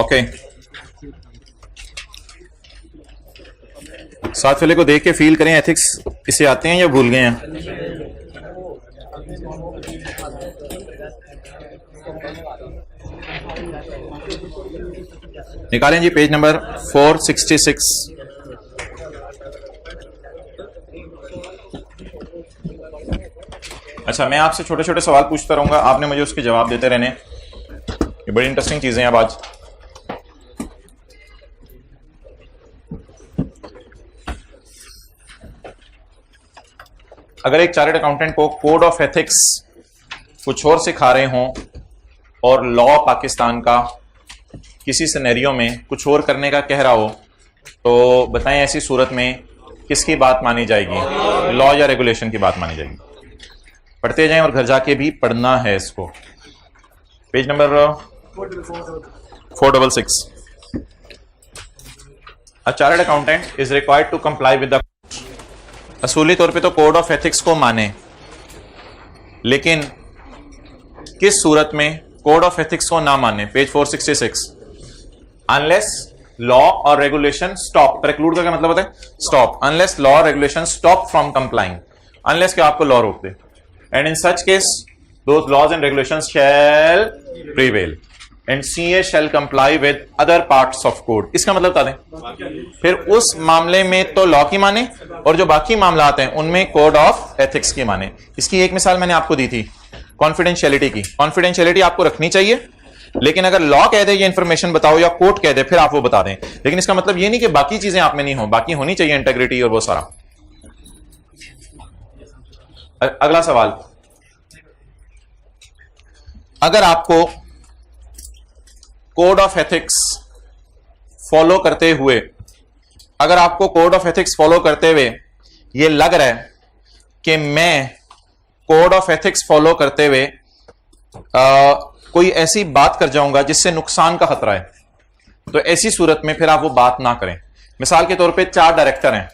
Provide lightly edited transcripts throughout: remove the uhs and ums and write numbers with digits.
Okay, साथ वाले को देख के फील करें एथिक्स इसे आते हैं या भूल गए हैं? निकालें जी पेज नंबर 466। अच्छा, मैं आपसे छोटे छोटे सवाल पूछता रहूंगा, आपने मुझे उसके जवाब देते रहने। ये बड़ी इंटरेस्टिंग चीजें हैं अब आज। अगर एक चार्टर्ड अकाउंटेंट को कोड ऑफ एथिक्स कुछ और सिखा रहे हों और लॉ पाकिस्तान का किसी सिनेरियो में कुछ और करने का कह रहा हो, तो बताएं ऐसी सूरत में किसकी बात मानी जाएगी? लॉ या रेगुलेशन की बात मानी जाएगी? पढ़ते जाएं और घर जाके भी पढ़ना है इसको। Page number 466। A chartered accountant is required to comply with the, असूली तौर पे तो कोड ऑफ एथिक्स को माने, लेकिन किस सूरत में कोड ऑफ एथिक्स को ना माने? पेज 466। अनलेस लॉ और रेगुलेशन स्टॉप, प्रेक्लूड का क्या मतलब होता है? स्टॉप। अनलेस लॉ और regulation stop from complying, unless कि आपको लॉ रोक दे। And in such case those laws and regulations shall prevail and CA shall comply with other parts of code. इसका मतलब बता दें, फिर उस मामले में तो लॉ की माने और जो बाकी मामलात हैं उनमें कोड ऑफ एथिक्स की माने। इसकी एक मिसाल मैंने आपको दी थी कॉन्फिडेंशियलिटी की। कॉन्फिडेंशियलिटी आपको रखनी चाहिए, लेकिन अगर लॉ कह दे ये इंफॉर्मेशन बताओ या कोर्ट कह दे फिर आप वो बता दें, लेकिन इसका मतलब ये नहीं कि बाकी चीजें आप में नहीं हो, बाकी होनी चाहिए इंटेग्रिटी और वो सारा। अगला सवाल, अगर आपको कोड ऑफ एथिक्स फॉलो करते हुए, अगर आपको कोड ऑफ एथिक्स फॉलो करते हुए ये लग रहा है कि मैं कोड ऑफ एथिक्स फॉलो करते हुए कोई ऐसी बात कर जाऊंगा जिससे नुकसान का खतरा है, तो ऐसी सूरत में फिर आप वो बात ना करें। मिसाल के तौर पे 4 डायरेक्टर हैं,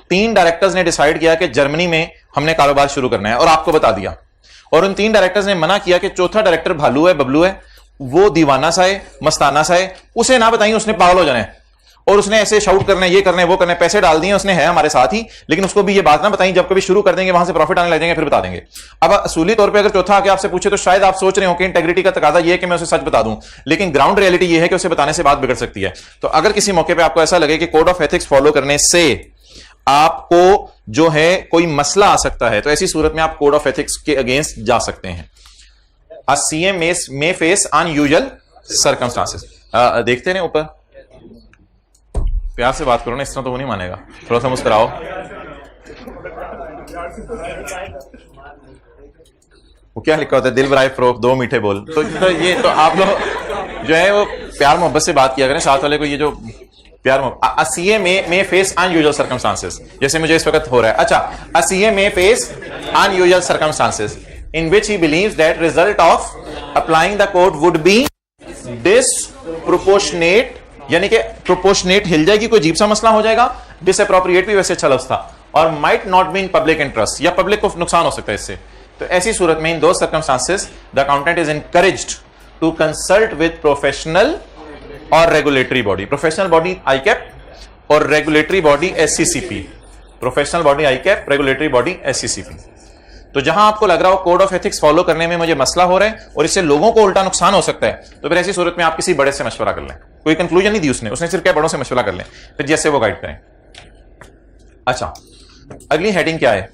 3 डायरेक्टर्स ने डिसाइड किया कि जर्मनी में हमने कारोबार शुरू करना है और आपको बता दिया, और उन 3 डायरेक्टर्स ने मना किया कि चौथा डायरेक्टर भालू है, बबलू है, वो दीवाना सा है, मस्ताना सा है, उसे ना बताइए, उसने पागल हो जाना है और उसने ऐसे शाउट करना है, ये करना है, वो करना है, पैसे डाल दिए उसने, है हमारे साथ ही, लेकिन उसको भी ये बात ना बताइए, जब कभी शुरू कर देंगे वहां से प्रॉफिट आने लग जाएंगे फिर बता देंगे। अब असूली तौर पे अगर चौथा आके आपसे पूछे तो शायद आप सोच रहे हो कि इंटेग्रिटी का तकाजा ये है कि मैं उसे सच बता दूं, लेकिन ग्राउंड रियलिटी ये है कि उसे बताने से बात बिगड़ सकती है। तो अगर किसी मौके पर आपको ऐसा लगे कि कोड ऑफ एथिक्स फॉलो करने से आपको जो है कोई मसला आ सकता है, तो ऐसी सूरत में आप कोड ऑफ एथिक्स के अगेंस्ट जा सकते हैं। A CA may face unusual circumstances। देखते हैं ऊपर, प्यार से बात करो ना, इस तरह तो वो नहीं मानेगा, थोड़ा सा मुस्कुराओ। वो क्या लिखा होता है? दिल बराए फरोख, 2 मीठे बोल। तो ये तो आप लोग जो है वो प्यार मोहब्बत से बात किया करें साथ वाले को, ये जो प्यार मोहब्बत। CA may face unusual circumstances, जैसे मुझे इस वक्त हो रहा है। अच्छा, a CA may face unusual circumstances in which he believes that result of applying the code would be disproportionate, यानी कि प्रोपोर्शनेट हिल जाएगी, कोई अजीब सा मसला हो जाएगा। डिसअप्रोप्रिएट भी वैसे अच्छा लफ्ज था, और might not be in public interest, या पब्लिक को नुकसान हो सकता है इससे। तो ऐसी सूरत में इन दो circumstances the accountant is encouraged to consult with professional और regulatory body. Professional body ICAP और regulatory body SCCP। Professional body ICAP, regulatory body SCCP। तो जहां आपको लग रहा हो कोड ऑफ एथिक्स फॉलो करने में मुझे मसला हो रहा है और इससे लोगों को उल्टा नुकसान हो सकता है, तो फिर ऐसी सूरत में आप किसी बड़े से मशवरा कर लें। कोई कंक्लूजन नहीं दी उसने सिर्फ क्या बड़ों से मशवरा कर लें, फिर जैसे वो गाइड करें। अच्छा, अगली हेडिंग क्या है?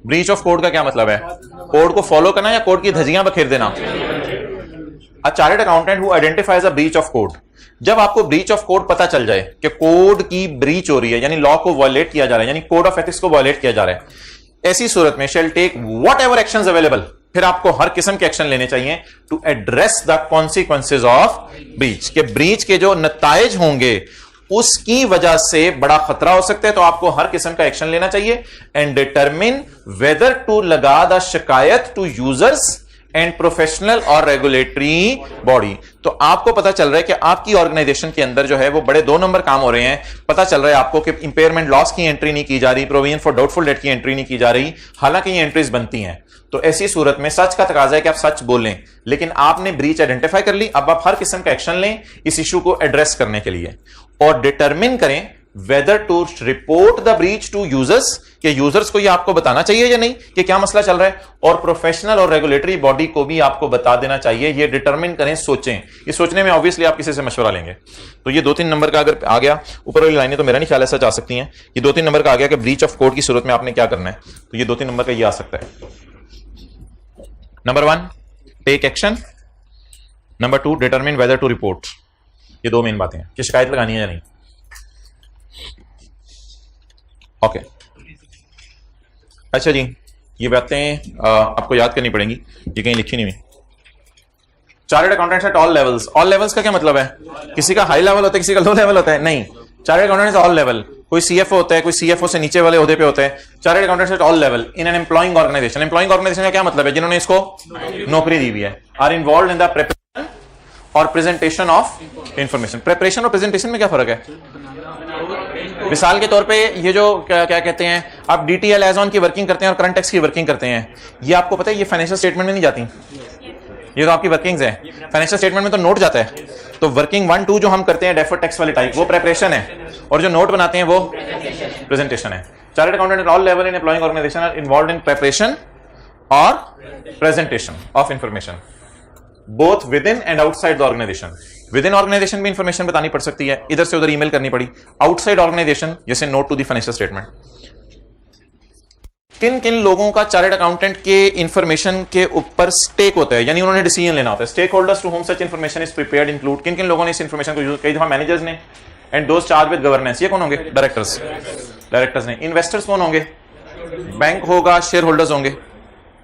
ब्रीच ऑफ कोड का क्या मतलब है? कोड को फॉलो करना या कोड की धज्जियां बखेर देना? अ chartered accountant who identifies a breach of code. जब आपको ब्रीच ऑफ कोड पता चल जाए कि कोड की ब्रीच हो रही है, यानी लॉ को वायलेट किया जा रहा है, यानी कोड ऑफ एथिक्स को वायलेट किया जा रहा है, ऐसी सूरत में shall take whatever action available, फिर आपको हर किस्म के एक्शन लेने चाहिए to address the consequences of breach. के ब्रीच के जो नताइज होंगे उसकी वजह से बड़ा खतरा हो सकता है, तो आपको हर किस्म का एक्शन लेना चाहिए। एंड डिटरमिन वेदर टू लगा द शिकायत टू यूजर्स एंड प्रोफेशनल और रेगुलेटरी बॉडी। तो आपको पता चल रहा है कि आपकी ऑर्गेनाइजेशन के अंदर जो है वो बड़े 2 नंबर काम हो रहे हैं। पता चल रहा है आपको कि इंपेयरमेंट लॉस की एंट्री नहीं की जा रही, प्रोविजन फॉर डाउटफुल डेट की एंट्री नहीं की जा रही, हालांकि ये एंट्रीज बनती हैं। तो ऐसी सूरत में सच का तकाजा है कि आप सच बोलें, लेकिन आपने ब्रीच आइडेंटिफाई कर ली। अब आप हर किस्म का एक्शन लें इस इशू को एड्रेस करने के लिए, और डिटरमिन करें whether to report the breach to users, कि यूजर्स को ये आपको बताना चाहिए या नहीं कि क्या मसला चल रहा है, और प्रोफेशनल और रेगुलेटरी बॉडी को भी आपको बता देना चाहिए। ये डिटरमिन करें, सोचें। ये सोचने में ऑब्वियसली आप किसी से मशवरा लेंगे। तो ये 2-3 नंबर का अगर आ गया, ऊपर वाली लाइनें तो मेरा नहीं ख्याल ऐसा जा सकती हैं। ये 2-3 नंबर का आ गया कि ब्रीच ऑफ कोड की सूरत में आपने क्या करना है, तो ये 2-3 नंबर का ये आ सकता है। Number 1 take action, number 2 determine whether to report. ये 2 मेन बातें हैं कि शिकायत लगानी है या नहीं। ओके अच्छा जी, ये बातें आपको याद करनी पड़ेंगी, ये कहीं लिखी नहीं हुई। Chartered accountants at all levels. All levels का क्या मतलब है? किसी का हाई लेवल होता है, किसी का लो लेवल होता है? नहीं, चार्टर्ड अकाउंटेंट्स ऑल लेवल। कोई सीएफओ होता है, कोई सीएफओ से नीचे वाले ओहदे पे होता है। Chartered accountants at all level in an employing organization. Employing organization का क्या मतलब है? जिन्होंने इसको नौकरी दी हुई है। Are involved in the preparation और प्रेजेंटेशन ऑफ इंफॉर्मेशन। प्रिपरेशन और प्रेजेंटेशन में क्या फर्क है? मिसाल के तौर पे ये जो क्या कहते हैं, आप डीटीएल एज ऑन की वर्किंग करते हैं और करंट टैक्स की वर्किंग करते हैं, ये आपको पता है ये फाइनेंशियल स्टेटमेंट में नहीं जाती। ये तो आपकी वर्किंग्स है। फाइनेंशियल स्टेटमेंट में तो नोट जाता है। तो वर्किंग 1, 2 जो हम करते हैं डेफर्ड टैक्स वाली टाइप, वो प्रिपरेशन है, और जो नोट बनाते हैं वो प्रेजेंटेशन है। Chartered accountant at all level in employing organization are involved in preparation और presentation of information both with in and outside the organization. With in organization भी इंफॉर्मेशन बतानी पड़ सकती है, इधर से उधर ईमेल करनी पड़ी। आउटसाइड ऑर्गेनाइजेशन जैसे note to the financial statement. किन किन लोगों का चार्टर्ड अकाउंटेंट के इंफॉर्मेशन के ऊपर स्टेक होता है, यानी उन्होंने डिसीजन लेना होता है। Stakeholders to whom such information is prepared include. किन किन लोगों ने इस इंफॉर्मेशन को यूज, कई दफा मैनेजर्स ने, and those charge with governance. ये कौन होंगे? डायरेक्टर्स ने। इन्वेस्टर्स कौन होंगे? बैंक होगा, शेयर होल्डर्स होंगे,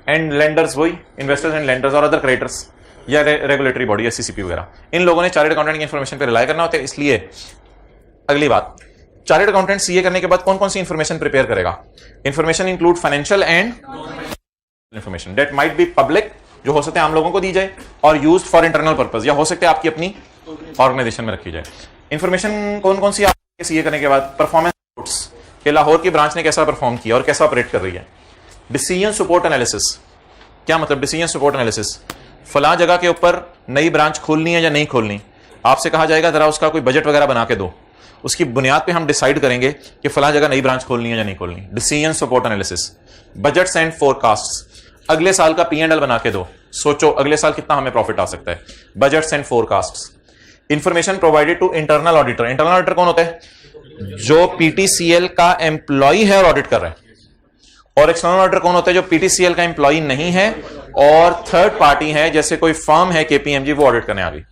एंड लेंडर्स वही इन्वेस्टर्स एंड लेंडर्स, और अदर क्रेडिटर्स या रेगुलेटरी बॉडी या सीसीपी वगैरह। इन लोगों ने चार्टर्ड अकाउंटेंट की इंफॉर्मेशन पे रिलाई करना होता है। इसलिए अगली बात, चार्टर्ड अकाउंटेंट सीए करने के बाद कौन कौन सी इंफॉर्मेशन प्रिपेयर करेगा? Information include financial and information that might be public, जो हो सकते हैं आम लोगों को दी जाए, और यूज्ड फॉर इंटरनल पर्पस, या हो सकते हैं आपकी अपनी ऑर्गेनाइजेशन में रखी जाए। इंफॉर्मेशन कौन कौन सी आपके सीए करने के बाद? परफॉर्मेंस रिपोर्ट्स कि लाहौर की ब्रांच ने कैसा परफॉर्म किया और कैसा ऑपरेट कर रही है। Decision support analysis. क्या मतलब डिसीजन सपोर्ट एनालिसिस? फला जगह के ऊपर नई ब्रांच खोलनी है या नहीं खोलनी, आपसे कहा जाएगा जरा उसका कोई बजट वगैरह बना के दो, उसकी बुनियाद पे हम डिसाइड करेंगे कि फला जगह नई ब्रांच खोलनी है या नहीं खोलनी। Decision support analysis. Budgets and forecasts. अगले साल का P&L बना के दो, सोचो अगले साल कितना हमें प्रॉफिट आ सकता है। Budgets and forecasts. Information provided to internal auditor. Internal auditor कौन होता है? जो PTCL का एम्प्लॉय है और ऑडिट कर रहे हैं। और एक्सटर्नल ऑडिटर कौन होता है? जो PTCL का एम्प्लॉय नहीं है और थर्ड पार्टी है, जैसे कोई फर्म है KPMG, वो ऑडिट करने आ गई।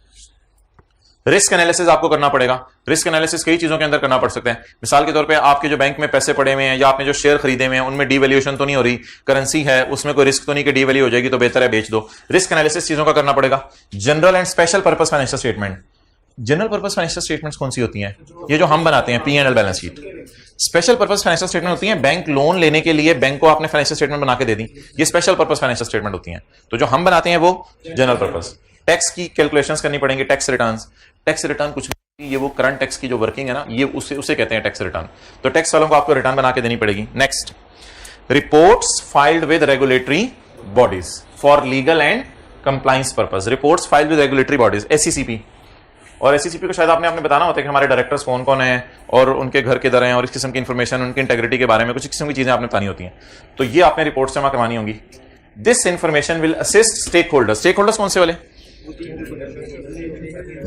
रिस्क एनालिसिस आपको करना पड़ेगा। रिस्क एनालिसिस कई चीजों के अंदर करना पड़ सकता है। मिसाल के तौर पे आपके जो बैंक में पैसे पड़े हुए हैं या आपने जो शेयर खरीदे हुए हैं उनमें डीवैल्यूएशन तो नहीं हो रही, करेंसी है उसमें कोई रिस्क तो नहीं कि डीवैल्यू हो जाएगी, तो बेहतर है बेच दो। रिस्क एनालिसिस चीजों का करना पड़ेगा। General and special purpose financial statement. General purpose financial statements कौन सी होती हैं? ये जो हम बनाते हैं P&L balance sheet. Special purpose financial statement होती हैं बैंक लोन लेने के लिए, बैंक को आपने फाइनेंशियल स्टेटमेंट बना के दे दी, ये स्पेशल पर्पस फाइनेंशियल स्टेटमेंट होती हैं। तो जो हम बनाते हैं वो जनरल पर्पस। टैक्स की कैलकुलेशंस करनी पड़ेंगे, टैक्स रिटर्न्स। टैक्स रिटर्न कुछ नहीं, ये वो करंट टैक्स की जो वर्किंग है ना, ये उसे कहते हैं टैक्स रिटर्न। तो टैक्स वालों को आपको रिटर्न बना के देनी पड़ेगी। Next, reports filed with regulatory bodies for legal and compliance purpose. Reports filed with regulatory bodies, SCCP। और SCCP को शायद आपने बताना होता है कि हमारे डायरेक्टर्स कौन कौन हैं और उनके घर किधर हैं, और इस किस्म की इंफॉर्मेशन, उनकी इंटेग्रिटी के बारे में कुछ किस्म की चीजें आपने बतानी होती हैं। तो ये आपने रिपोर्ट जमा करवानी होंगी। This information will assist stakeholders. Stakeholders कौन से वाले?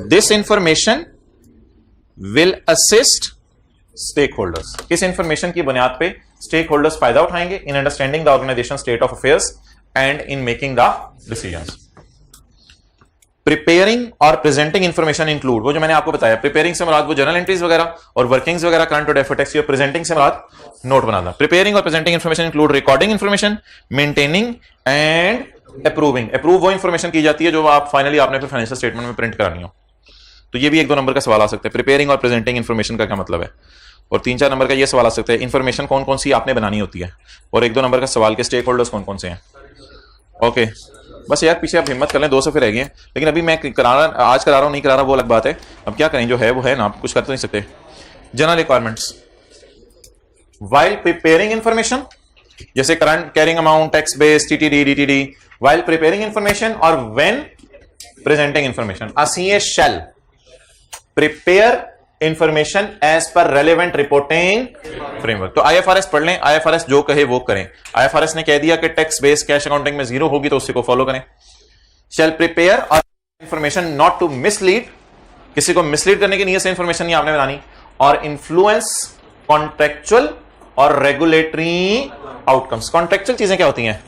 This information will assist stakeholders. किस इंफॉर्मेशन की बुनियाद पे स्टेक होल्डर्स फायदा उठाएंगे? In understanding the organization state of affairs and in making the decisions. Preparing और प्रेजेंटिंग इंफॉर्मेशन इंक्लूड, वो जो मैंने आपको बताया, प्रिपेयरिंग से मुराद वो जर्नल एंट्रीज वगैरह और वर्किंग्स वगैरह करंट और डेफर्ड टैक्स, और प्रेजेंटिंग से मुराद नोट बनाना। प्रिपेयरिंग और presenting information include recording information, maintaining and approving. Approve वो इंफॉर्मेशन की जाती है जो आप फाइनली आपने फिर फाइनेंशियल स्टेटमेंट में प्रिंट करानी हो। तो ये भी 1-2 नंबर का सवाल आ सकता है, प्रिपेयरिंग और प्रेजेंटिंग इंफॉर्मेशन का क्या मतलब है। और 3-4 नंबर का ये सवाल आ सकता है, इंफॉर्मेशन कौन कौन सी आपने बनानी होती है। और 1-2 नंबर का सवाल के स्टेक होल्डर्स कौन कौन से हैं। ओके, बस यार पीछे आप हिम्मत कर लें, 2 सफ़े रह गए हैं, लेकिन अभी मैं आज करा रहा हूं नहीं करा रहा वो अलग बात है। अब क्या करें, जो है वो है ना, आप कुछ कर तो नहीं सकते। General requirements while preparing information, जैसे current carrying amount, tax base, TTD, DTD, while preparing information और when presenting information, a CA shall prepare information as per relevant reporting framework। तो IFRS पढ़ लें, IFRS जो कहे वो करें। IFRS ने कह दिया कि टैक्स बेस कैश अकाउंटिंग में 0 होगी तो उसी को फॉलो करें। shall prepare और इंफॉर्मेशन not to mislead, किसी को मिसलीड करने की नीयत से इंफॉर्मेशन नहीं आपने बनानी, और इन्फ्लुएंस कॉन्ट्रेक्चुअल और रेगुलेटरी आउटकम्स। कॉन्ट्रेक्चुअल चीजें क्या होती हैं,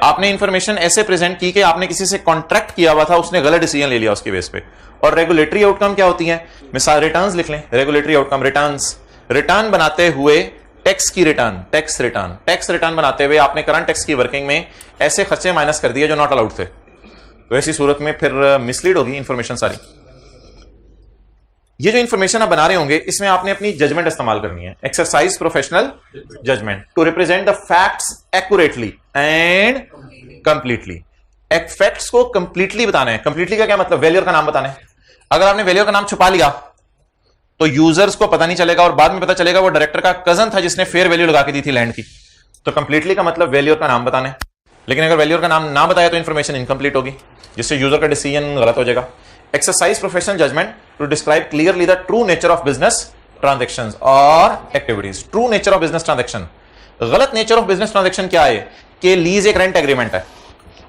आपने इंफॉर्मेशन ऐसे प्रेजेंट की कि आपने किसी से कॉन्ट्रैक्ट किया हुआ था, उसने गलत डिसीजन ले लिया उसके बेस पे। और रेगुलेटरी आउटकम क्या होती है, मिसाल रिटर्न्स लिख लें, रेगुलेटरी आउटकम रिटर्न्स, रिटर्न बनाते हुए टैक्स की रिटर्न, टैक्स रिटर्न बनाते हुए आपने करंट टैक्स की वर्किंग में ऐसे खर्चे माइनस कर दिए जो नॉट अलाउड थे, तो ऐसी सूरत में फिर मिसलीड होगी इंफॉर्मेशन सारी। ये जो इंफॉर्मेशन आप बना रहे होंगे इसमें आपने अपनी जजमेंट इस्तेमाल करनी है, exercise professional judgment to represent the facts accurately and completely. Facts को कंप्लीटली बताना है। कंप्लीटली का क्या मतलब, वैल्यूअर का नाम बताना है। अगर आपने वैल्यूअर का नाम छुपा लिया तो यूजर्स को पता नहीं चलेगा और बाद में पता चलेगा वो डायरेक्टर का कजन था जिसने फेयर वैल्यू लगा के दी थी लैंड की। तो कंप्लीटली का मतलब वैल्यूअर का नाम बताना है, लेकिन अगर वैल्यूअर का नाम ना बताया तो इंफॉर्मेशन इनकम्प्लीट होगी, जिससे यूजर का डिसीजन गलत हो जाएगा। Exercise professional judgment to describe clearly the true nature of business transactions और activities. True nature of business transaction, गलत नेचर ऑफ बिजनेस ट्रांजैक्शन क्या है कि लीज एक रेंट एग्रीमेंट है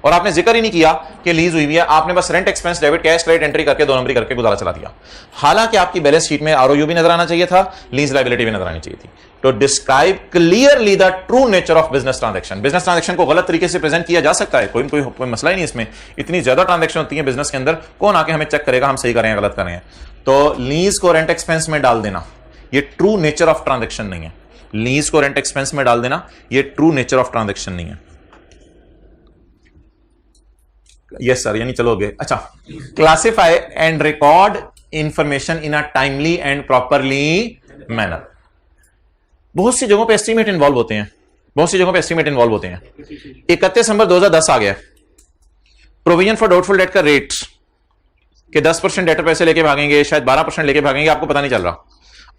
और आपने जिक्र ही नहीं किया कि लीज हुई है, आपने बस rent expense debit cash credit entry करके 2 नंबरी करके गुजारा चला दिया। हालांकि आपकी बैलेंस शीट में आरओयू भी नजर आना चाहिए था, लीज लायबिलिटी भी नजर आनी चाहिए थी। तो describe clearly the true nature of business transaction. Business transaction को गलत तरीके से प्रेजेंट किया जा सकता है, कोई मसला ही नहीं इसमें। इतनी ज्यादा ट्रांजैक्शन होती है बिजनेस के अंदर, कौन आके हमें चेक करेगा हम सही कर रहे हैं गलत कर रहे हैं। तो लीज को रेंट एक्सपेंस में डाल देना ये ट्रू नेचर ऑफ ट्रांजैक्शन नहीं है। लीज को रेंट एक्सपेंस में डाल देना ये ट्रू नेचर ऑफ ट्रांजैक्शन नहीं है। यस सर, यानी चलोगे। अच्छा, classify and record information in a timely and properly manner. बहुत सी जगहों पे एस्टीमेट इन्वॉल्व होते हैं, 31 दिसंबर 2010 आ गया, प्रोविजन फॉर डाउटफुल डेट का रेट कि 10% डेटर पैसे लेके भागेंगे, शायद 12% लेके भागेंगे, आपको पता नहीं चल रहा।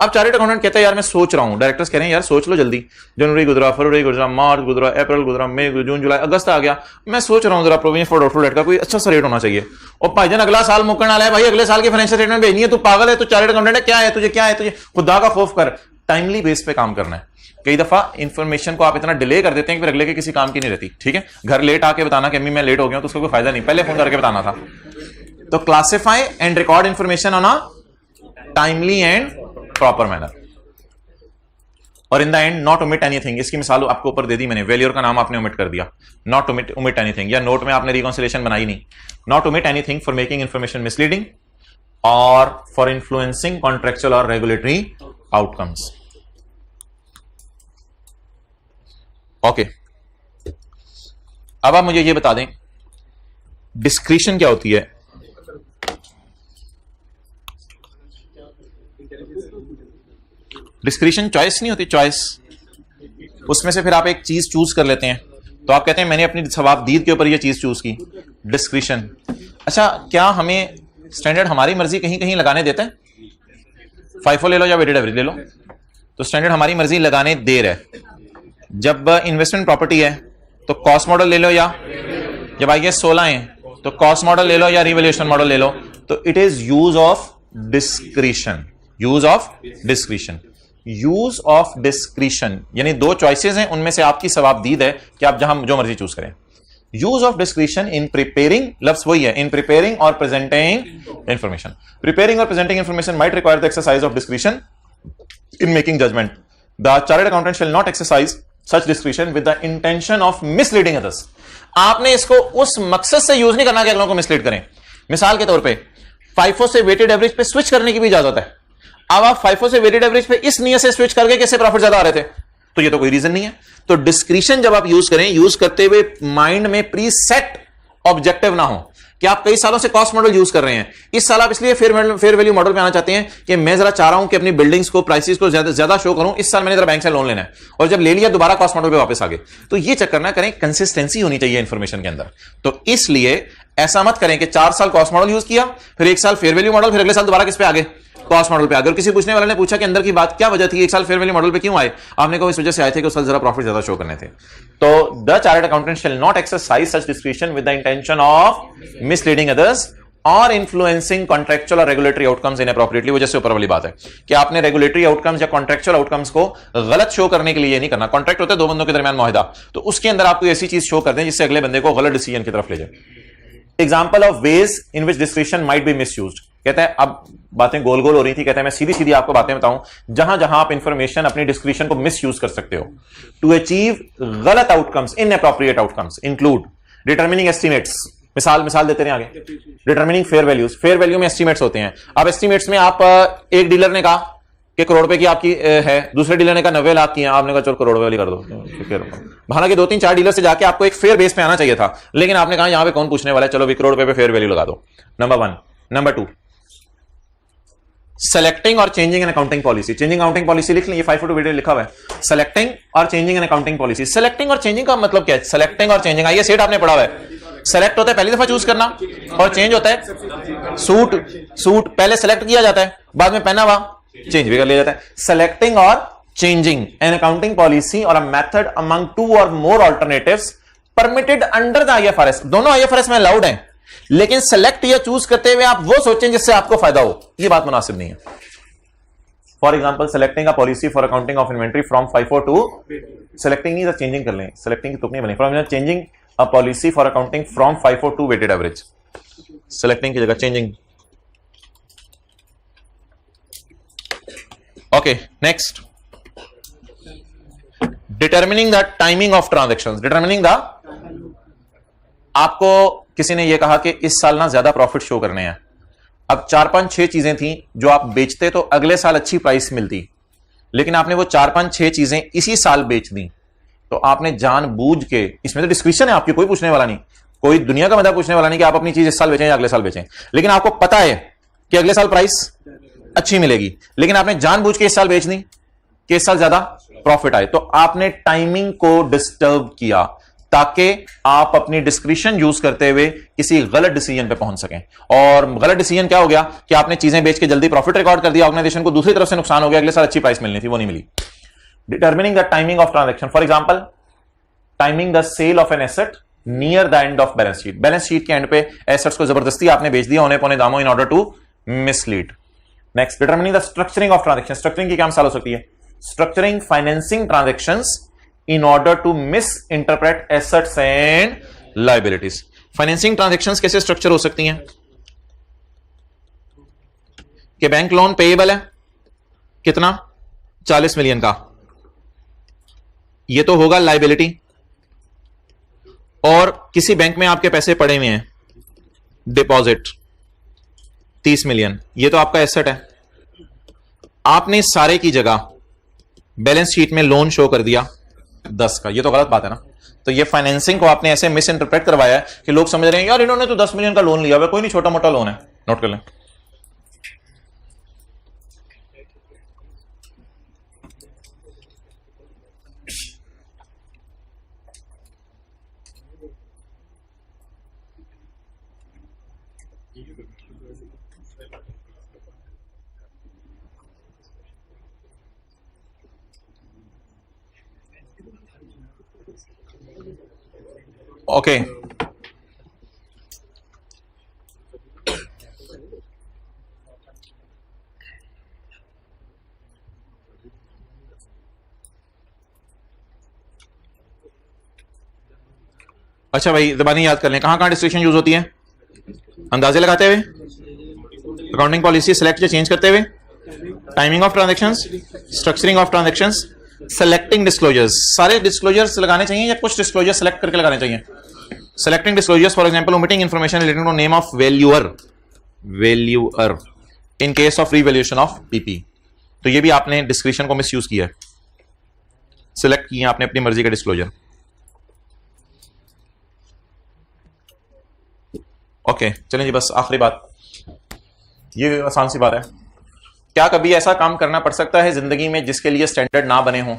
अब चार्टर्ड अकाउंटेंट कहता है यार मैं सोच रहा हूं, डायरेक्टर्स कह रहे हैं यार सोच लो जल्दी, जनवरी गुजरा, फरवरी गुजरा, मार्च गुजरा, अप्रैल गुजरा, मई, जून, जुलाई, अगस्त आ गया, मैं सोच रहा हूं जरा प्रोविजन फॉर डाउटफुल डेट का कोई अच्छा सा रेट होना चाहिए। और भाईजान अगला साल मुकरने वाला है, भाई अगले साल की फाइनेंशियल स्टेटमेंट भेजनी है, तू पागल है, तू चार्टर्ड अकाउंटेंट है, क्या है तुझे खुदा का खौफ कर। टाइमली बेस पे काम करना है। कई दफा इंफॉर्मेशन को आप इतना डिले कर देते हैं कि फिर अगले के किसी काम की नहीं रहती। ठीक है, घर लेट आके बताना कि अम्मी मैं लेट हो गया तो उसको कोई फायदा नहीं, पहले फोन करके बताना था। तो classify and record information on a timely and proper manner, और in the end not omit anything. इसकी मिसाल आपको ऊपर दे दी मैंने, वैल्यूअर का नाम आपने ओमिट कर दिया, नॉट ओमिट एनीथिंग, या नोट में आपने रिकॉन्सिलेशन बनाई नहीं। Not omit anything for making information misleading और फॉर इन्फ्लुएंसिंग कॉन्ट्रेक्चुअल और रेगुलेटरी आउटकम्स। ओके, अब आप मुझे ये बता दें डिस्क्रिशन क्या होती है। डिस्क्रिशन चॉइस नहीं होती, चॉइस उसमें से फिर आप एक चीज चूज कर लेते हैं, तो आप कहते हैं मैंने अपनी सवाबदीद के ऊपर ये चीज चूज की, डिस्क्रिशन। अच्छा, क्या हमें स्टैंडर्ड हमारी मर्जी कहीं कहीं लगाने देता है? FIFO ले लो या वेटेड एवरेज ले लो, तो स्टैंडर्ड हमारी मर्जी लगाने दे रहा है। जब इन्वेस्टमेंट प्रॉपर्टी है तो कॉस्ट मॉडल ले लो, या जब IAS 16 है तो कॉस्ट मॉडल ले लो या रिवैल्यूएशन मॉडल ले लो। तो it is use of discretion, use of discretion, use of discretion, यानी 2 चॉइसेस हैं, उनमें से आपकी सवाबदीद है कि आप जहां जो मर्जी चूज करें। Use of discretion in preparing, लफ्ज वही है, इन प्रिपेयरिंग और प्रेजेंटिंग इंफॉर्मेशन। प्रिपेयरिंग और presenting information might require the exercise of discretion in making judgment. The chartered accountant shall not exercise such discretion with the intention of misleading others. आपने इसको उस मकसद से यूज नहीं करना कि अगलों को मिसलीड करें। मिसाल के तौर पे FIFO से वेटेड एवरेज पे स्विच करने की भी इजाजत है। अब आप FIFO से वेटेड एवरेज पे इस नियत से स्विच करके कैसे प्रॉफिट ज्यादा आ रहे थे, तो ये तो कोई रीजन नहीं है। तो डिस्क्रिशन जब आप यूज करें, यूज करते हुए माइंड में प्री सेट ऑब्जेक्टिव ना हो कि आप कई सालों से कॉस्ट मॉडल यूज कर रहे हैं, इस साल आप इसलिए फेयर वैल्यू मॉडल पे आना चाहते हैं कि मैं जरा चाह रहा हूं कि अपनी बिल्डिंग्स को प्राइसेस को ज्यादा शो करूं, इस साल मैंने जरा बैंक से लोन लेना है, और जब ले लिया दोबारा कॉस्ट मॉडल पे वापस आ गए। तो ये चक्कर ना करें, कंसिस्टेंसी होनी चाहिए इंफॉर्मेशन के अंदर। तो इसलिए ऐसा मत करें कि 4 साल कॉस्ट मॉडल यूज किया, फिर 1 साल फेयर वैल्यू मॉडल, फिर अगले साल दोबारा किस पे आगे, कॉस्ट मॉडल पे आगे। और किसी पूछने वाले ने पूछा कि अंदर की बात क्या वजह थी, 1 साल फेयर वैल्यू मॉडल पे क्यों आए, आपने कहा इस वजह से आए थे कि उस साल जरा प्रॉफिट ज्यादा शो करने थे। तो the chartered accountant shall not exercise such discretion with the intention of misleading others और इन्फ्लुएंसिंग कॉन्ट्रेक्चुअल और रेगुलेटरी आउटकम्स इनअप्रोप्रिएटली। वो जैसे ऊपर वाली बात है कि आपने रेगुलेटरी आउटकम्स या कॉन्ट्रेक्चुअल आउटकम्स को गलत शो करने के लिए ये नहीं करना। कॉन्ट्रैक्ट होता है 2 बंदों के दरमियान मुआहदा, तो उसके अंदर आपको ऐसी चीज शो कर दें जिससे अगले बंदे को गलत डिसीजन की तरफ ले जाए। Example of ways in which discretion might be misused. कहते हैं अब बातें गोल गोल हो रही थी, कहते हैं मैं सीधी सीधी आपको बातें बताऊं जहां जहां आप इंफॉर्मेशन अपनी डिस्क्रिप्शन को मिस यूज कर सकते हो टू अचीव गलत outcomes, inappropriate outcomes include determining estimates. मिसाल देते रहे आगे, determining fair values. Fair value में एस्टिमेट्स होते हैं। अब एस्टिमेट्स में आप एक डीलर ने कहा कि करोड़ रुपए की आपकी है, दूसरे डीलर ने कहा 90 लाख की है, आपने कहा चलो करोड़ रुपए वाली कर दो। हालांकि 2-3-4 डीलर से जाके आपको एक फेयर बेस पे आना चाहिए था, लेकिन आपने कहा यहां पे कौन पूछने वाला है, चलो भी करोड़ रुपए पे फेयर वैल्यू लगा दो। नंबर 1। नंबर 2, सेलेक्टिंग और changing an accounting policy. Changing accounting policy लिख लीजिए, 5 वीडियो लिखा हुआ है। सेलेक्टिंग और changing an accounting policy. Selecting और चेंजिंग का मतलब क्या है? सेलेक्टिंग और चेंजिंग, आइए सेट आपने पढ़ा हुआ है। सेलेक्ट होता है पहली दफा चूज करना, और चेंज होता है सूट पहले सेलेक्ट किया जाता है, बाद में पहना हुआ चेंज भी कर लिया जाता है। सेलेक्टिंग और चेंजिंग एन अकाउंटिंग पॉलिसी और अ मेथड अमंग 2 और more alternatives permitted under the IFRS. दोनों आईएफआरएस में अलाउड है, लेकिन सेलेक्ट या चूज करते हुए आप वो सोचें जिससे आपको फायदा हो, ये बात मुनासिब नहीं है। For example, selecting a policy for accounting of inventory from FIFO to, selecting नहीं चेंजिंग कर लें, सेलेक्टिंग की तुक नहीं बनी। From changing a policy for accounting from FIFO to weighted average, selecting की जगह changing. Okay, next, determining the timing of transactions. Determining the, आपको किसी ने यह कहा कि इस साल ना ज्यादा प्रॉफिट शो करने हैं। अब 4-5-6 चीजें थी जो आप बेचते तो अगले साल अच्छी प्राइस मिलती, लेकिन आपने वो 4-5-6 चीजें इसी साल बेच दी। तो आपने जानबूझ के, इसमें तो डिस्क्रिप्शन है आपकी, कोई पूछने वाला नहीं, कोई दुनिया का मजा पूछने वाला नहीं कि आप अपनी चीज इस साल बेचें या अगले साल बेचें, लेकिन आपको पता है कि अगले साल प्राइस अच्छी मिलेगी, लेकिन आपने जानबूझ के इस साल बेच दी कि इस साल ज्यादा प्रॉफिट आए। तो आपने टाइमिंग को डिस्टर्ब किया ताकि आप अपनी डिस्क्रिप्शन यूज करते हुए किसी गलत डिसीजन पे पहुंच सकें। और गलत डिसीजन क्या हो गया कि आपने चीजें बेच के जल्दी प्रॉफिट रिकॉर्ड कर दिया, ऑर्गेनाइजेशन को दूसरी तरफ से नुकसान हो गया, अगले साल अच्छी प्राइस मिलनी थी वो नहीं मिली। Determining the timing of transaction, for example timing the sale of an asset near the end of balance sheet. Balance sheet के एंड पे एसेट्स को जबरदस्ती आपने बेच दिया होने पौने दामों in order to mislead. Next, determining the structuring of transaction. Structuring की क्या मिसाल हो सकती है? Structuring financing transactions in order to misinterpret assets and liabilities. Financing transactions कैसे स्ट्रक्चर हो सकती हैं? कि बैंक लोन पेएबल है कितना, 40 मिलियन का, ये तो होगा लाइबिलिटी, और किसी बैंक में आपके पैसे पड़े हुए हैं डिपॉजिट 30 मिलियन, ये तो आपका एसेट है। आपने सारे की जगह बैलेंस शीट में लोन शो कर दिया 10 का, ये तो गलत बात है ना। तो ये फाइनेंसिंग को आपने ऐसे मिस इंटरप्रेट करवाया है कि लोग समझ रहे हैं यार इन्होंने तो 10 मिलियन का लोन लिया हुआ, कोई नहीं, छोटा मोटा लोन है। नोट कर लें। ओके, अच्छा भाई ज़बानी याद कर लें, कहां कहां डिस्क्रिप्शन यूज होती है? अंदाजे लगाते हुए, अकाउंटिंग पॉलिसी सेलेक्ट या चेंज करते हुए, timing of transactions, structuring of transactions, selecting disclosures. सारे डिस्क्लोजर्स लगाने चाहिए या कुछ डिस्क्लोजर सेलेक्ट करके लगाने चाहिए? Selecting disclosures, for example omitting information relating to name of valuer in case of revaluation of PP. तो ये भी आपने डिस्क्रिप्शन को मिसयूज किया है, सिलेक्ट किया आपने अपनी मर्जी का डिस्क्लोजर। ओके। ओके चलें जी, बस आखिरी बात, ये आसान सी बात है। क्या कभी ऐसा काम करना पड़ सकता है जिंदगी में जिसके लिए स्टैंडर्ड ना बने हों?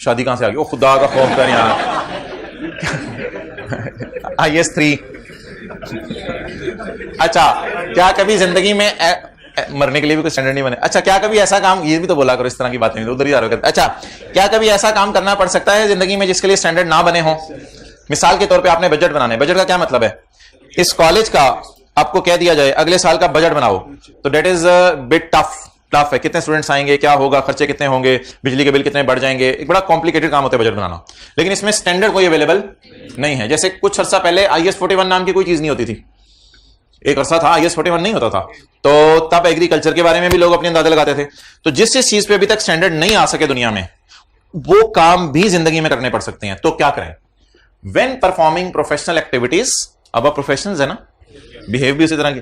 शादी कहां से आ गई? ओ खुदा का खौफ कर यार। IS 3। अच्छा, क्या कभी जिंदगी में मरने के लिए भी कोई स्टैंडर्ड नहीं बने? अच्छा, क्या कभी ऐसा काम, ये भी तो बोला करो, इस तरह की बातें उधर ही जा रहे हो। अच्छा, क्या कभी ऐसा काम करना पड़ सकता है जिंदगी में जिसके लिए स्टैंडर्ड ना बने हो? मिसाल के तौर पे आपने बजट बनाना है। बजट का क्या मतलब है? इस कॉलेज का आपको कह दिया जाए अगले साल का बजट बनाओ, तो डेट इज बिट टफ है। कितने स्टूडेंट्स आएंगे, क्या होगा, खर्चे कितने होंगे, बिजली के बिल कितने बढ़ जाएंगे, एक बड़ा कॉम्प्लिकेटेड काम होता है बजट बनाना। लेकिन इसमें स्टैंडर्ड कोई अवेलेबल नहीं है। जैसे कुछ अर्सा पहले IS 41 नाम की कोई चीज नहीं होती थी, एक अरसा था IS 41 नहीं होता था, तो तब एग्रीकल्चर के बारे में भी लोग अपने अंदाजे लगाते थे। तो जिस चीज पे अभी तक स्टैंडर्ड नहीं आ सके दुनिया में, वो काम भी जिंदगी में करने पड़ सकते हैं। तो क्या करें? व्हेन परफॉर्मिंग प्रोफेशनल एक्टिविटीज, अब आप प्रोफेशनल्स है ना, बिहेव भी उसी तरह की।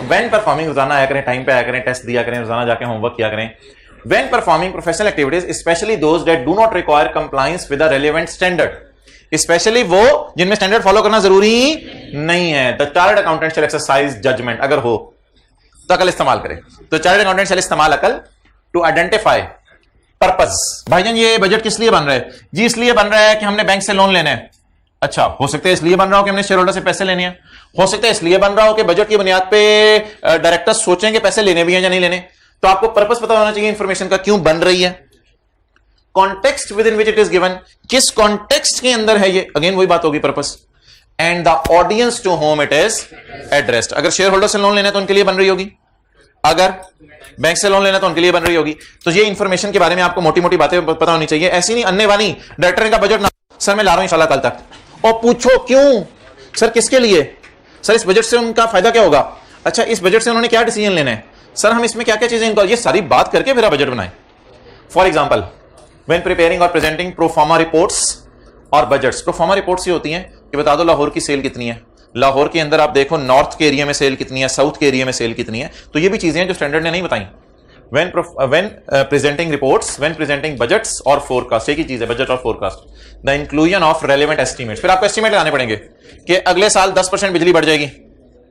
व्हेन परफॉर्मिंग, रोजाना आया करें, टाइम पे आया करें, टेस्ट दिया करें, रोजाना जाके होमवर्क किया करें। When performing professional activities, especially those that do not require compliance with the relevant standard, especially वो जिनमें स्टैंडर्ड फॉलो करना जरूरी नहीं है। The chartered accountant shall exercise judgment, अगर हो तो अकल इस्तेमाल करें। तो चार्टर्ड अकाउंटेंट शैल इस्तेमाल अकल टू आइडेंटिफाई पर्पस। भाईजान ये बजट किस लिए बन रहा है? जी इसलिए बन रहा है कि हमने बैंक से लोन लेना है। अच्छा, हो सकता है इसलिए बन रहा हो कि हमने शेयर होल्डर से पैसे लेने हैं, हो सकता है इसलिए बन रहा हो कि बजट की बुनियाद पे डायरेक्टर्स सोचेंगे पैसे लेने भी हैं या नहीं लेने। तो आपको पर्पस पता होना चाहिए इंफॉर्मेशन का, क्यों बन रही है, context within which it is given, किस कॉन्टेक्स्ट के अंदर है ये, अगेन वही बात होगी purpose, and the audience to whom it is addressed. अगर शेयर होल्डर से लोन लेना है तो उनके लिए बन रही होगी, अगर बैंक से लोन लेना तो उनके लिए बन रही होगी। तो ये इंफॉर्मेशन के बारे में आपको मोटी मोटी बातें पता होनी चाहिए, ऐसी नहीं अन्य वाली डायरेक्टर का बजट ना सर मैं ला रहा हूं इंशाल्लाह कल तक, और पूछो क्यों सर, किसके लिए सर, इस बजट से उनका फायदा क्या होगा, अच्छा इस बजट से उन्होंने क्या डिसीजन लेना है सर, हम इसमें क्या क्या चीजें इनको, ये सारी बात करके फिर बजट बनाए। फॉर एग्जाम्पल व्हेन प्रिपेयरिंग और प्रेजेंटिंग प्रोफार्मा रिपोर्ट्स और बजट्स। प्रोफार्मा रिपोर्ट्स ये होती हैं कि बता दो लाहौर की सेल कितनी है, लाहौर के अंदर आप देखो नॉर्थ के एरिया में सेल कितनी है, साउथ के एरिया में सेल कितनी है। तो ये भी चीजें हैं जो स्टैंडर्ड ने नहीं बताई। when presenting reports, when presenting budgets और forecast, एक ही चीज है बजट और forecast, the inclusion of relevant estimates। फिर आपको एस्टिमेट लगाने पड़ेंगे कि अगले साल 10% बिजली बढ़ जाएगी,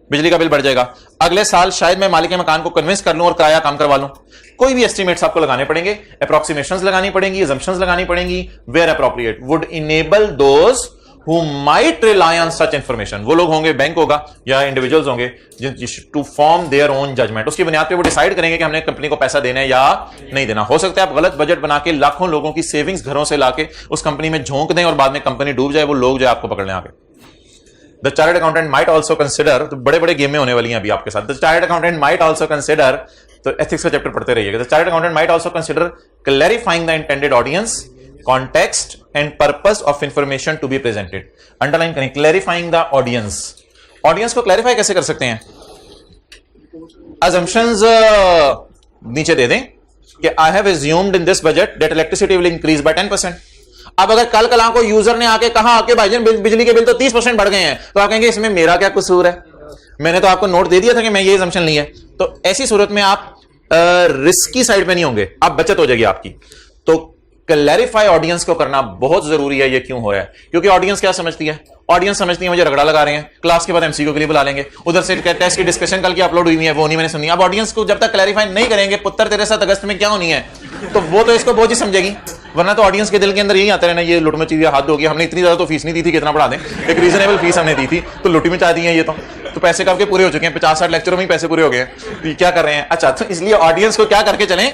बिजली का बिल बढ़ जाएगा, अगले साल शायद मैं मालिक मकान को कन्विंस कर लूं और किराया कम करवा लूं, कोई भी एस्टिमेट्स आपको लगाने पड़ेंगे, अप्रोक्सीमेशंस लगानी पड़ेंगी, assumptions लगानी पड़ेंगी, where appropriate would enable those who might rely on such information। वो लोग होंगे, बैंक होगा या इंडिविजुअल्स होंगे, to form their own judgment. उसकी बुनियाद पे वो डिसाइड करेंगे कि हमने कंपनी को पैसा देना है या नहीं देना। हो सकता है आप गलत बजट बना के लाखों लोगों की सेविंग्स घरों से लाके उस कंपनी में झोंक दें और बाद में कंपनी डूब जाए, वो लोग जो आपको पकड़ने आगे। The chartered accountant might also consider, तो बड़े बड़े गेमें होने वाली हैं अभी आपके साथ। The chartered accountant might also consider, तो एथिक्स का चैप्टर पढ़ते रहिएगा। The chartered accountant might also consider clarifying the intended audience, context and purpose of information to be presented। Underline करें, clarifying the audience। ऑडियंस को clarify कैसे कर सकते हैं? assumptions नीचे दे दें कि I have assumed in this budget that electricity will increase by 10%। अब अगर कल कल को यूजर ने आके कहा कि भाईजान बिजली के बिल तो 30% बढ़ गए हैं, तो आप कहेंगे इसमें मेरा क्या कसूर है, मैंने तो आपको नोट दे दिया था कि मैं ये assumption ली है। तो ऐसी सूरत में आप रिस्की साइड पे नहीं होंगे, आप बचत हो जाएगी आपकी। तो क्लैरिफाई ऑडियंस को करना बहुत जरूरी है। ये क्यों हो रहा है? क्योंकि ऑडियंस क्या समझती है? ऑडियंस समझती है मुझे रगड़ा लगा रहे हैं, क्लास के बाद एमसीक्यू के लिए बुला लेंगे, उधर से टेस्ट की डिस्कशन कल की अपलोड हुई है वो नहीं मैंने सुनी। अब ऑडियंस को जब तक क्लैरिफाई नहीं करेंगे पुत्र तेरे साथ अगस्त में क्या होनी है, तो वो तो इसको बोझ ही समझेगी। वरना तो ऑडियंस के दिल के अंदर यही आता रहना, ये लुट मची हुई हाथ होगी, हमने इतनी ज्यादा तो फीस नहीं दी थी, कितना बढ़ा दें, एक रीजनेबल फीस हमने दी थी तो लुटी में चाह दी है ये तो पैसे कब के पूरे हो चुके हैं, 50-60 लेक्चरों में ही पैसे पूरे हो गए, तो क्या कर रहे हैं। अच्छा, तो इसलिए ऑडियंस को क्या करके चलें,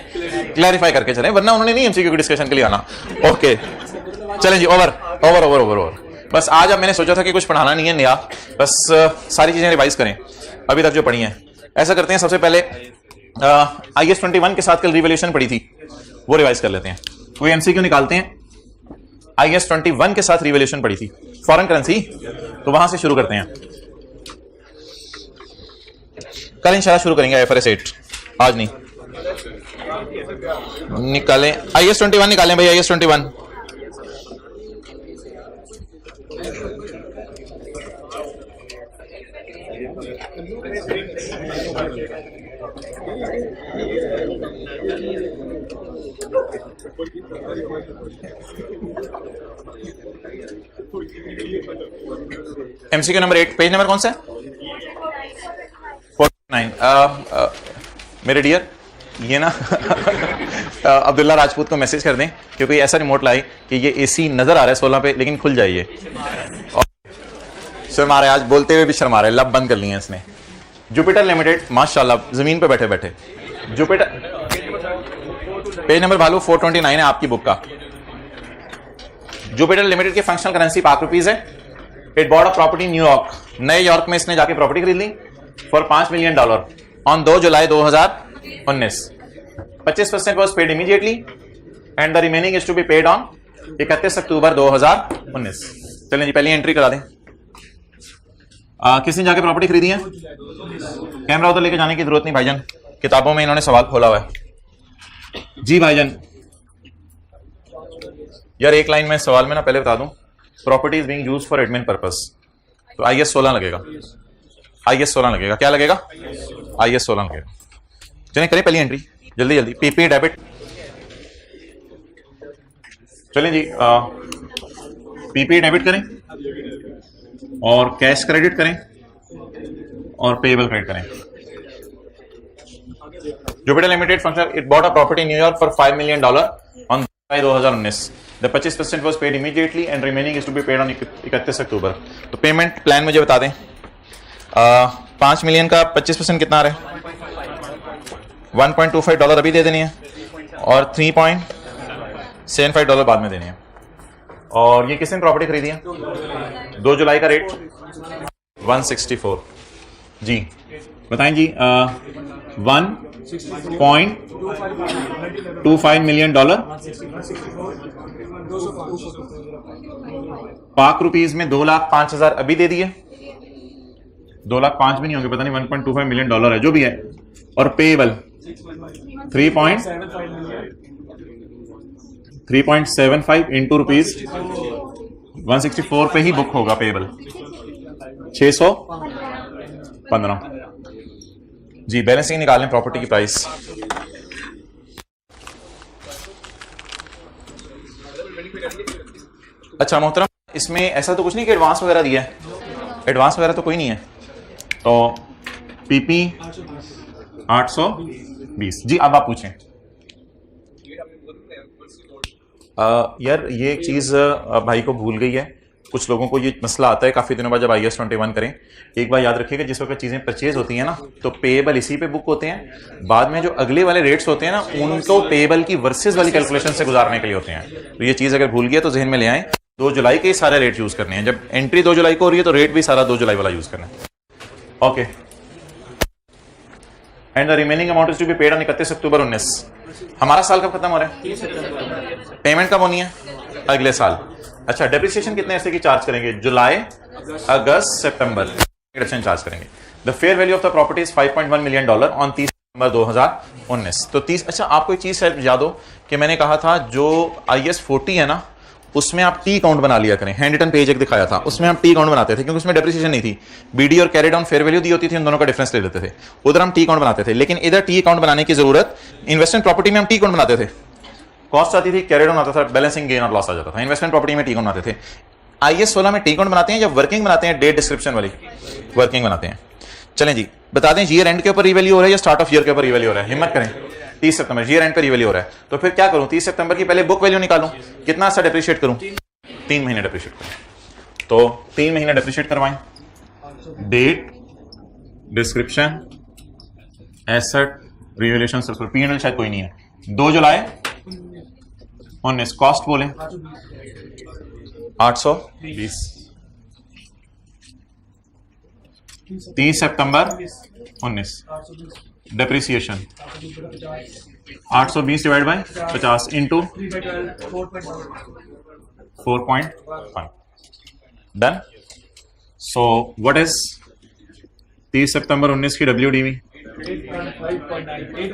क्लैरिफाई करके चलें, वरना उन्होंने नहीं एमसीक्यू की डिस्कशन के लिए आना। ओके चलें जी, over over over over over. बस आज अब मैंने सोचा था कि कुछ पढ़ाना नहीं है नया, बस सारी चीजें रिवाइज करें अभी तक जो पढ़ी हैं। ऐसा करते हैं, सबसे पहले IS 21 के साथ कल रिवैल्यूएशन पढ़ी थी वो रिवाइज कर लेते हैं, कोई एमसीक्यू निकालते हैं। IS 21 के साथ रिवैल्यूएशन पढ़ी थी, फॉरेन करेंसी, तो वहां से शुरू करते हैं। कल इंशाल्लाह शुरू करेंगे IFRS 8, आज नहीं। निकालें IS 21, निकालें भाई IS 21। MCQ number 8, page number कौन सा है? 49। मेरे डियर, ये ना अब्दुल्ला राजपूत को मैसेज कर दें, क्योंकि ऐसा रिमोट लाई कि ये एसी नजर आ रहा है 16 पे, लेकिन खुल जाइए। शर्म आ रहा है, आज बोलते हुए भी शर्म आ रहा है, लब बंद कर लिए हैं इसने। जुपिटर लिमिटेड, माशाल्लाह जमीन पे बैठे बैठे। जुपिटर, पेज नंबर भालू 429 है आपकी बुक का। जुपिटर लिमिटेड की फंक्शनल करेंसी पाक रुपीज है। It bought a property New York, नए यॉर्क में इसने जाके प्रॉपर्टी खरीद ली for $5 million on 2 July 2019। 25% was paid immediately and the remaining is to be paid on 31 अक्टूबर 2019। चलें जी, पहली एंट्री करा दें। किसने जाके प्रॉपर्टी खरीदी है? कैमरा उधर लेके जाने की जरूरत नहीं भाईजान, किताबों में इन्होंने सवाल खोला हुआ है जी भाईजान। यार एक लाइन में सवाल में ना पहले बता दूं, property is being used for admin purpose, तो IS 16 लगेगा। IS 16 लगेगा। क्या लगेगा? IS 16 लगेगा। चलिए करें पहली एंट्री जल्दी जल्दी। पीपी डेबिट, चलें जी, पीपी डेबिट करें और कैश क्रेडिट करें और पेएबल क्रेडिट करें। Jupiter limited function, it bought a property in New York for $5 million on 2019। The 25% was paid immediately and remaining is to be paid on 31 अक्टूबर। तो payment plan मुझे बता दें। 5 million का 25% कितना आ रहा है? $1.25 अभी दे देनी है और $3.75 बाद में देनी है। और ये किसने प्रॉपर्टी खरीदी है? 2 जुलाई का रेट 164 जी, बताएं जी। $1.25 मिलियन पाक रुपीज में 2,05,000 अभी दे दिए। 2,05,000 भी नहीं होंगे, पता नहीं। $1.25 मिलियन है जो भी है। और पेएबल 3.75 इंटू रुपीज 164 पे ही बुक होगा पेएबल। 615 जी। बैलेंसिंग निकालें प्रॉपर्टी की प्राइस। अच्छा मोहतरम, इसमें ऐसा तो कुछ नहीं कि एडवांस वगैरह दिया है? एडवांस वगैरह तो कोई नहीं है। तो पीपी 820 जी। अब आप पूछें। यार ये एक चीज भाई को भूल गई है। कुछ लोगों को ये मसला आता है काफी दिनों बाद जब IS 21 करें। एक बार याद रखिएगा, जिस वक्त चीजें परचेज होती हैं ना, तो पेएबल इसी पे बुक होते हैं। बाद में जो अगले वाले रेट्स होते हैं ना, उनको पेएबल की वर्सेस वाली कैलकुलेशन से गुजारने के लिए होते हैं। तो ये चीज अगर भूल गया तो जहन में ले आए। 2 जुलाई के सारे रेट यूज करने हैं। जब एंट्री 2 जुलाई को हो रही है तो रेट भी सारा 2 जुलाई वाला यूज करना है। Okay. And the remaining amount is to be paid on 31 October 19। हमारा साल कब खत्म हो रहा है? पेमेंट कब होनी है? अगले साल। अच्छा, डेप्रिसिएशन कितने ऐसे की चार्ज करेंगे? जुलाई, अगस्त, सितंबर डिडक्शन चार्ज करेंगे। The fair value of the property is $5.1 million on 30 सितंबर 2019। तो 30। अच्छा, आपको एक चीज शायद याद हो कि मैंने कहा था जो IS 40 है ना, उसमें आप टी अकाउंट बना लिया करें। हैंड रिटन पेज एक दिखाया था, उसमें हम टी अकाउंट बनाते थे, क्योंकि उसमें डेप्रिसिएशन नहीं थी। बीडी और कैरिड ऑन फेयर वैल्यू दी होती थी, उन दोनों का डिफरेंस ले लेते थे। उधर हम टी अकाउंट बनाते थे। लेकिन इधर टी अकाउंट बनाने की जरूरत, इन्वेस्टमेंट प्रॉपर्टी में हम टी अकाउंट बनाते थे। कॉस्ट आती थी, कैरिड ऑन आता था, बैलेंसिंग गेन और लॉस आ जाता था। इन्वेस्टमेंट प्रॉपर्टी में टी अकाउंट बनाते थे। IS 16 में टी अकाउंट बनाते हैं या वर्किंग बनाते हैं? डेट डिस्क्रिप्शन वाली वर्किंग बनाते हैं। चलें जी, बता दें ईयर एंड के ऊपर रिवैल्यू हो रहा है या स्टार्ट ऑफ ईयर के ऊपर रिवैल्यू हो रहा है? हिम्मत करें। 30 सितंबर ईयर एंड पर रिवैल्यू हो रहा है, तो फिर क्या करूं? 30 सितंबर की पहले बुक वैल्यू निकालूं। कितना सा डेप्रिशिएट करूं? 3 महीने डेप्रिशिएट करूं। तो 3 महीने डेप्रिशिएट करवाएं। Date description asset revaluation circular, P&L शायद कोई नहीं है। 2 जुलाई 19। कॉस्ट बोले 820। 30 सितंबर 19। Depreciation 820 divide by 50 into 4.5। Done. So what is 30 सितंबर 19 की WDV?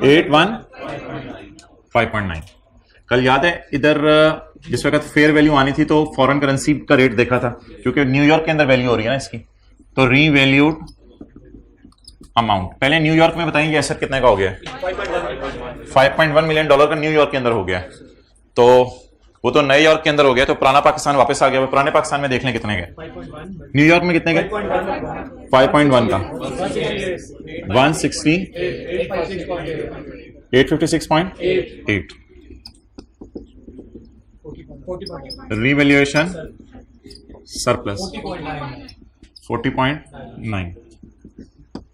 815.9। कल याद है इधर जिस वक्त फेयर वैल्यू आनी थी तो फॉरेन करेंसी का रेट देखा था, क्योंकि न्यूयॉर्क के अंदर वैल्यू हो रही है ना इसकी। तो रीवैल्यूड अमाउंट पहले न्यूयॉर्क में बताएंगे एसेट कितने का हो गया? $5.1 मिलियन का न्यूयॉर्क के अंदर हो गया। तो वो तो नए यॉर्क के अंदर हो गया, तो पुराना पाकिस्तान वापस आ गया। पुराने पाकिस्तान में देख लें कितने गए। न्यूयॉर्क में कितने गए? 5.1 का 160 856.8 रिवैल्यूएशन सरप्लस 40.9।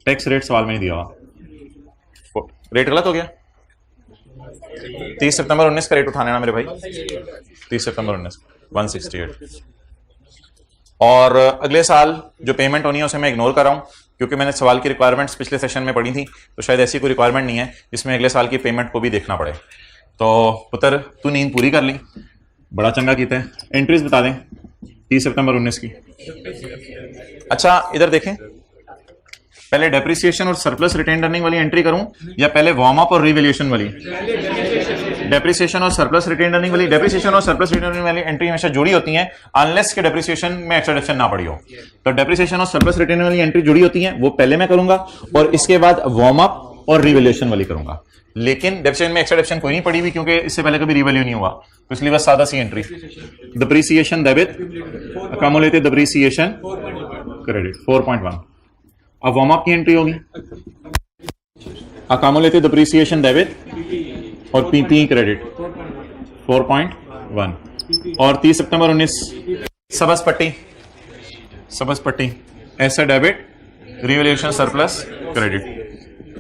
टैक्स रेट सवाल में नहीं दिया हुआ, रेट गलत हो गया। 30 सितंबर 19 का रेट उठाने ना मेरे भाई, 30 सितंबर 19 168। और अगले साल जो पेमेंट होनी है उसे मैं इग्नोर कर रहा हूं, क्योंकि मैंने सवाल की रिक्वायरमेंट्स पिछले सेशन में पढ़ी थी, तो शायद ऐसी कोई रिक्वायरमेंट नहीं है जिसमें अगले साल की पेमेंट को भी देखना पड़े। तो पुत्र तू नींद पूरी कर ली, बड़ा चंगा कीता है। एंट्रीज बता दें 30 सितंबर 19 की। अच्छा इधर देखें, पहले डेप्रिसिएशन और सरप्लस रिटेन अर्निंग वाली एंट्री करूं या पहले वार्म अप और रिवैल्यूएशन वाली? डेप्रिसिएशन और सरप्लस रिटेन अर्निंग वाली। डेप्रिसिएशन और सरप्लस रिटेन अर्निंग वाली एंट्री हमेशा जुड़ी होती हैं अनलेस के डेप्रिसिएशन में एक्स्ट्रा डिडक्शन ना पड़ी हो। तो डेप्रिसिएशन और सरप्लस रिटेन वाली एंट्री जुड़ी होती है, वो पहले मैं करूंगा और इसके बाद वार्म अप और रिवैल्यूएशन वाली करूंगा। लेकिन डेप्रिसिएशन में एक्स्ट्रा डिडक्शन कोई नहीं पड़ी हुई, क्योंकि इससे पहले कभी रिवैल्यू नहीं हुआ, तो इसलिए बस सादा सी entry. Depreciation debit, accumulated depreciation credit 4.1। अब वार्म अप की एंट्री होगी, अक्यूमुलेटेड डेप्रिसिएशन डेबिट और पीपी क्रेडिट 4.1। और 30 सितंबर 19 सबस पट्टी asset debit revaluation surplus credit.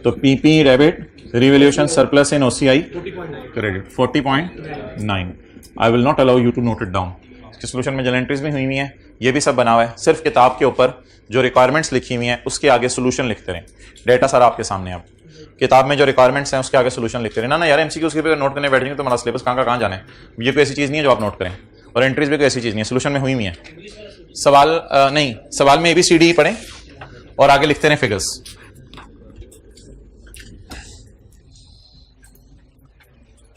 तो PP debit revaluation surplus in OCI credit 40.9। I will not allow you to note it down. इसके सोल्यूशन में जनरल एंट्रीज भी हुई है, ये भी सब बना हुआ है। सिर्फ किताब के ऊपर जो रिक्वायरमेंट्स लिखी हुई हैं उसके आगे सोल्यूशन लिखते रहें। डेटा सारा आपके सामने, आप किताब में जो रिक्वायरमेंट्स हैं उसके आगे सोल्यूशन लिखते रहें। ना यार एमसीक्यू उसके पे नोट करने बैठेंगे तो हमारा सिलेबस कहाँ जाने। ये कोई ऐसी चीज़ नहीं है जो आप नोट करें, और एंट्रीज भी कोई ऐसी चीज़ नहीं है, सोल्यूशन में हुई है। सवाल नहीं, सवाल में ABCD पढ़ें और आगे लिखते रहें फिगर्स।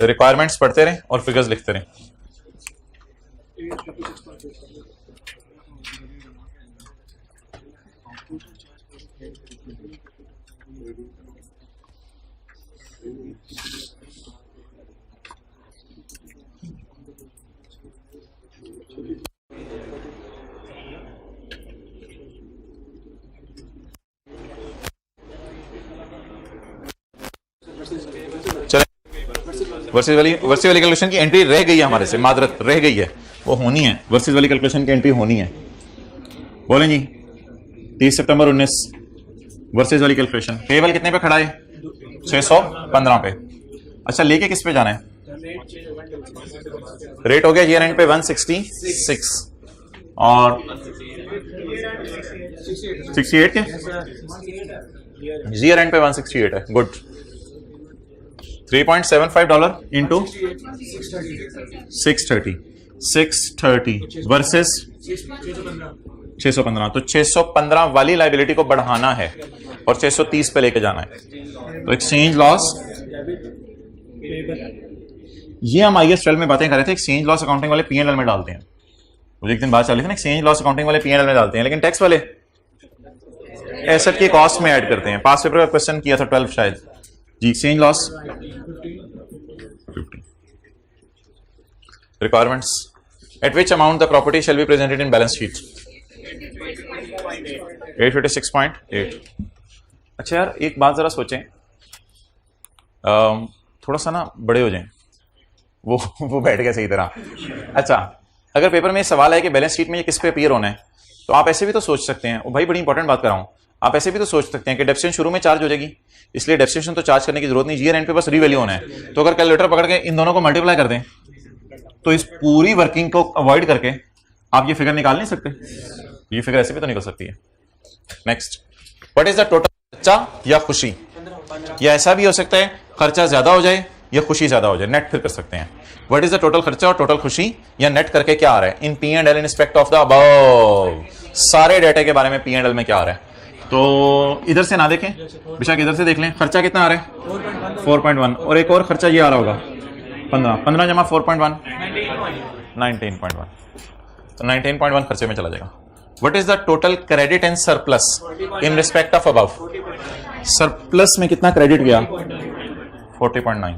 रिक्वायरमेंट्स पढ़ते रहें और फिगर्स लिखते रहें। वर्सेस वाली कैलकुलेशन की एंट्री रह गई है हमारे से, मादरत रह गई है, वो होनी है। वर्सेस वाली कैलकुलेशन की एंट्री होनी है। बोलें जी 30 सितंबर 19 वर्सेस वाली कैलकुलेशन। पेबल कितने पे खड़ा है? 615 पे। अच्छा लेके किस पे जाना है? रेट हो गया ईयर एंड पे 166 और 68 के ईयर एंड पे 168 है। गुड। $3.75 into 630 versus 615। तो 615 वाली लाइबिलिटी को बढ़ाना है और 630 पे लेके जाना है। तो एक्सचेंज लॉस, ये हम IAS 12 में बातें कर रहे थे। एक्सचेंज लॉस अकाउंटिंग वाले P&L में डालते हैं। मुझे एक दिन बात चल रही थी ना, एक्सचेंज लॉस अकाउंटिंग वाले P&L में डालते हैं, लेकिन टैक्स वाले एसेट की कॉस्ट में ऐड करते हैं। पास पेपर का क्वेश्चन किया था 12 शायद जी। Exchange loss 50 requirements at which amount the property shall be presented in balance sheet 856.8। अच्छा यार एक बात जरा सोचें, थोड़ा सा ना बड़े हो जाएं, वो बैठ गया सही तरह। अच्छा अगर पेपर में सवाल है कि बैलेंस शीट में ये किस पे अपीयर होना है, तो आप ऐसे भी तो सोच सकते हैं। भाई बड़ी इंपॉर्टेंट बात कर रहा हूं, आप ऐसे भी तो सोच सकते हैं कि डेप्रिसिएशन शुरू में चार्ज हो जाएगी, इसलिए डेप्रिसिएशन तो चार्ज करने की जरूरत नहीं, ईयर एंड पे बस रीवैल्यू होना है। तो अगर कैलकुलेटर पकड़ के इन दोनों को मल्टीप्लाई कर दें तो इस पूरी वर्किंग को अवॉइड करके आप ये फिगर निकाल नहीं सकते। ये फिगर ऐसे भी तो निकल सकती है। Next, what is the total खर्चा या खुशी? या ऐसा भी हो सकता है खर्चा ज्यादा हो जाए या खुशी ज्यादा हो जाए, नेट फिर कर सकते हैं। व्हाट इज द टोटल खर्चा और टोटल खुशी या नेट करके क्या आ रहा है इन P&L in respect of the above. सारे डेटा के बारे में P&L में क्या आ रहा है। तो इधर से ना देखें, बेशक इधर से देख लें। खर्चा कितना आ रहा है? 4.1। और एक और खर्चा ये आ रहा होगा 15 जमा 4.1 19.1। तो 19.1 खर्चे में चला जाएगा। What is the total credit and surplus in respect of above. Surplus में कितना क्रेडिट गया? 40.9।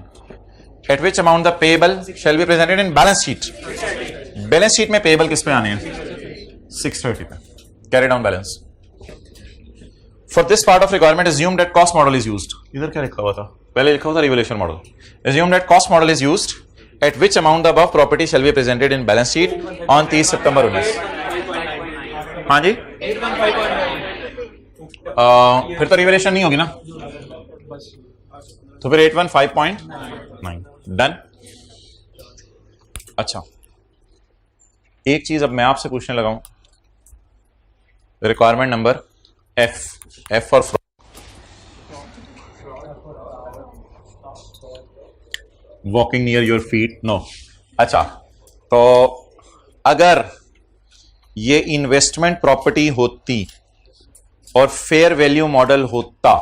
Eight which amount the payable shell be presented in balance sheet. Balance sheet में पेएबल किस पे आने हैं? 630 पे। Carry down balance. For this part of requirement assume that cost model is used। इधर क्या लिखा हुआ था? पहले लिखा हुआ था revaluation model. assume that cost model is used at which amount the above property shall be presented in balance sheet on 30 सितंबर 19। हाँ जी, फिर तो रिवोल्यूशन नहीं होगी ना, तो फिर 815.9 डन। अच्छा, एक चीज अब मैं आपसे पूछने लगा हूं, requirement number F for walking near your feet no. अच्छा, तो अगर ये इन्वेस्टमेंट प्रॉपर्टी होती और फेयर वैल्यू मॉडल होता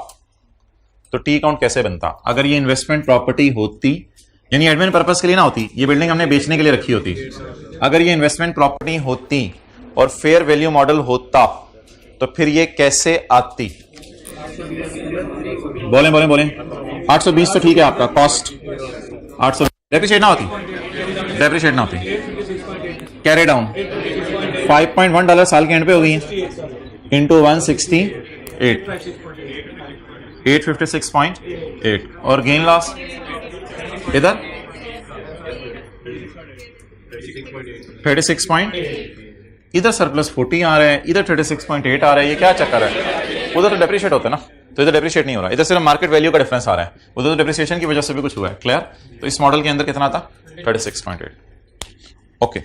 तो टी अकाउंट कैसे बनता? अगर ये इन्वेस्टमेंट प्रॉपर्टी होती, यानी एडमिन पर्पस के लिए ना होती, ये बिल्डिंग हमने बेचने के लिए रखी होती, अगर ये इन्वेस्टमेंट प्रॉपर्टी होती और फेयर वैल्यू मॉडल होता तो फिर ये कैसे आती? बोले बोले बोले 820 तो ठीक है आपका कॉस्ट 800। डेप्रिशिएट ना होती, डेप्रिशिएट ना होती। कैरी डाउन $5.1 साल के एंड पे हो गई इंटू 168 856.8 और गेन लॉस इधर 36. इधर सरप्लस 40 आ रहा है, इधर 36.8 आ रहा है। ये क्या चक्कर है? उधर तो डेप्रिशिएट होता है ना, तो इधर डेप्रिशिएट नहीं हो रहा, इधर सिर्फ मार्केट वैल्यू का डिफरेंस आ रहा है, उधर तो डेप्रिसिएशन की वजह से भी कुछ हुआ है। क्लियर? तो इस मॉडल के अंदर कितना था? 36.8। ओके,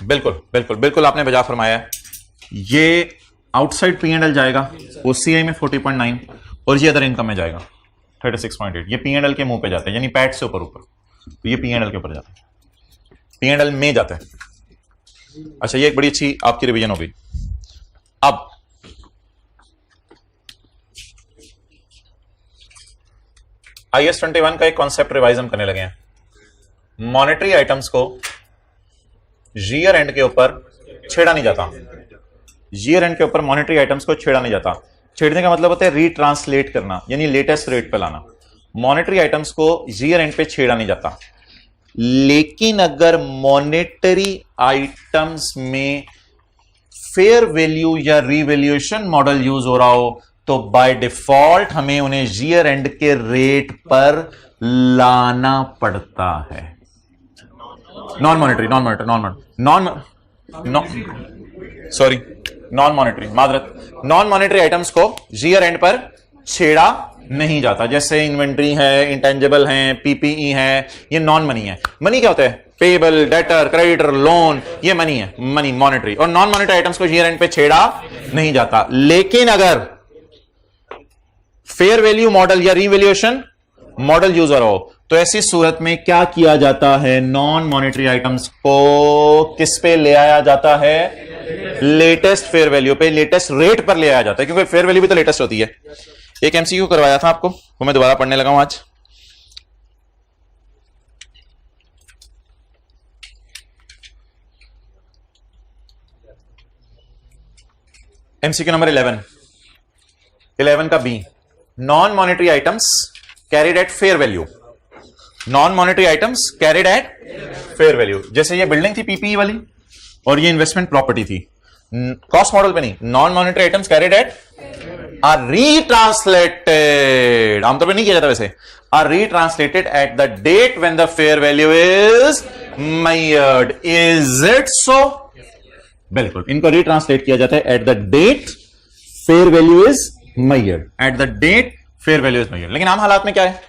बिल्कुल बिल्कुल बिल्कुल आपने बजा फरमाया है। ये आउटसाइड P&L जाएगा, OCI में 40.9 और ये अदर इनकम में जाएगा 36.8। ये P&L के मुंह पे जाते हैं, यानी पैट से ऊपर ऊपर, तो ये P&L के ऊपर जाता है, P&L में जाता है। अच्छा, ये एक बड़ी अच्छी आपकी रिवीजन हो गई। अब IS 21 का एक कॉन्सेप्ट रिवाइज हम करने लगे हैं। मॉनेटरी आइटम्स को ईयर एंड के ऊपर छेड़ा नहीं जाता, ईयर एंड के ऊपर मॉनेटरी आइटम्स को छेड़ा नहीं जाता। छेड़ने का मतलब होता है रीट्रांसलेट करना, यानी लेटेस्ट रेट पे लाना। मॉनेटरी आइटम्स को ईयर एंड पे छेड़ा नहीं जाता। लेकिन अगर मॉनेटरी आइटम्स में फेयर वैल्यू या रिवैल्यूएशन मॉडल यूज हो रहा हो तो बाय डिफॉल्ट हमें उन्हें ईयर एंड के रेट पर लाना पड़ता है। नॉन मॉनेटरी मादरत, नॉन मॉनेटरी आइटम्स को ईयर एंड पर छेड़ा नहीं जाता। जैसे इन्वेंट्री है, इंटेंजिबल है, पीपीई है, ये नॉन मनी है। मनी क्या होता है? पेबल, डेटर, क्रेडिटर, लोन, ये मनी है, मनी मॉनेटरी। और नॉन मॉनेटरी आइटम्स को ईयर एंड पे छेड़ा नहीं जाता। लेकिन अगर फेयर वैल्यू मॉडल या रिवैल्यूएशन मॉडल यूज हो रहा हो तो ऐसी सूरत में क्या किया जाता है? नॉन मॉनेटरी आइटम्स को किस पे ले आया जाता है? लेटेस्ट फेयर वैल्यू पे, लेटेस्ट रेट पर ले आया जाता है, क्योंकि फेयर वैल्यू भी तो लेटेस्ट होती है। एक एमसीक्यू करवाया था आपको, वो मैं दोबारा पढ़ने लगा हूं आज। एमसीक्यू नंबर 11 का B, non monetary items carried at fair value. Non monetary items carried at fair value. जैसे ये बिल्डिंग थी पीपीई वाली और ये इन्वेस्टमेंट प्रॉपर्टी थी, कॉस्ट मॉडल पे नहीं। Non monetary items carried at are retranslated, आमतौर पे नहीं किया जाता वैसे, are retranslated at the date when the fair value is measured. Is it so? बिल्कुल, इनको रीट्रांसलेट किया जाता है at the date fair value is measured, at the date fair value is measured. लेकिन आम हालात में क्या है?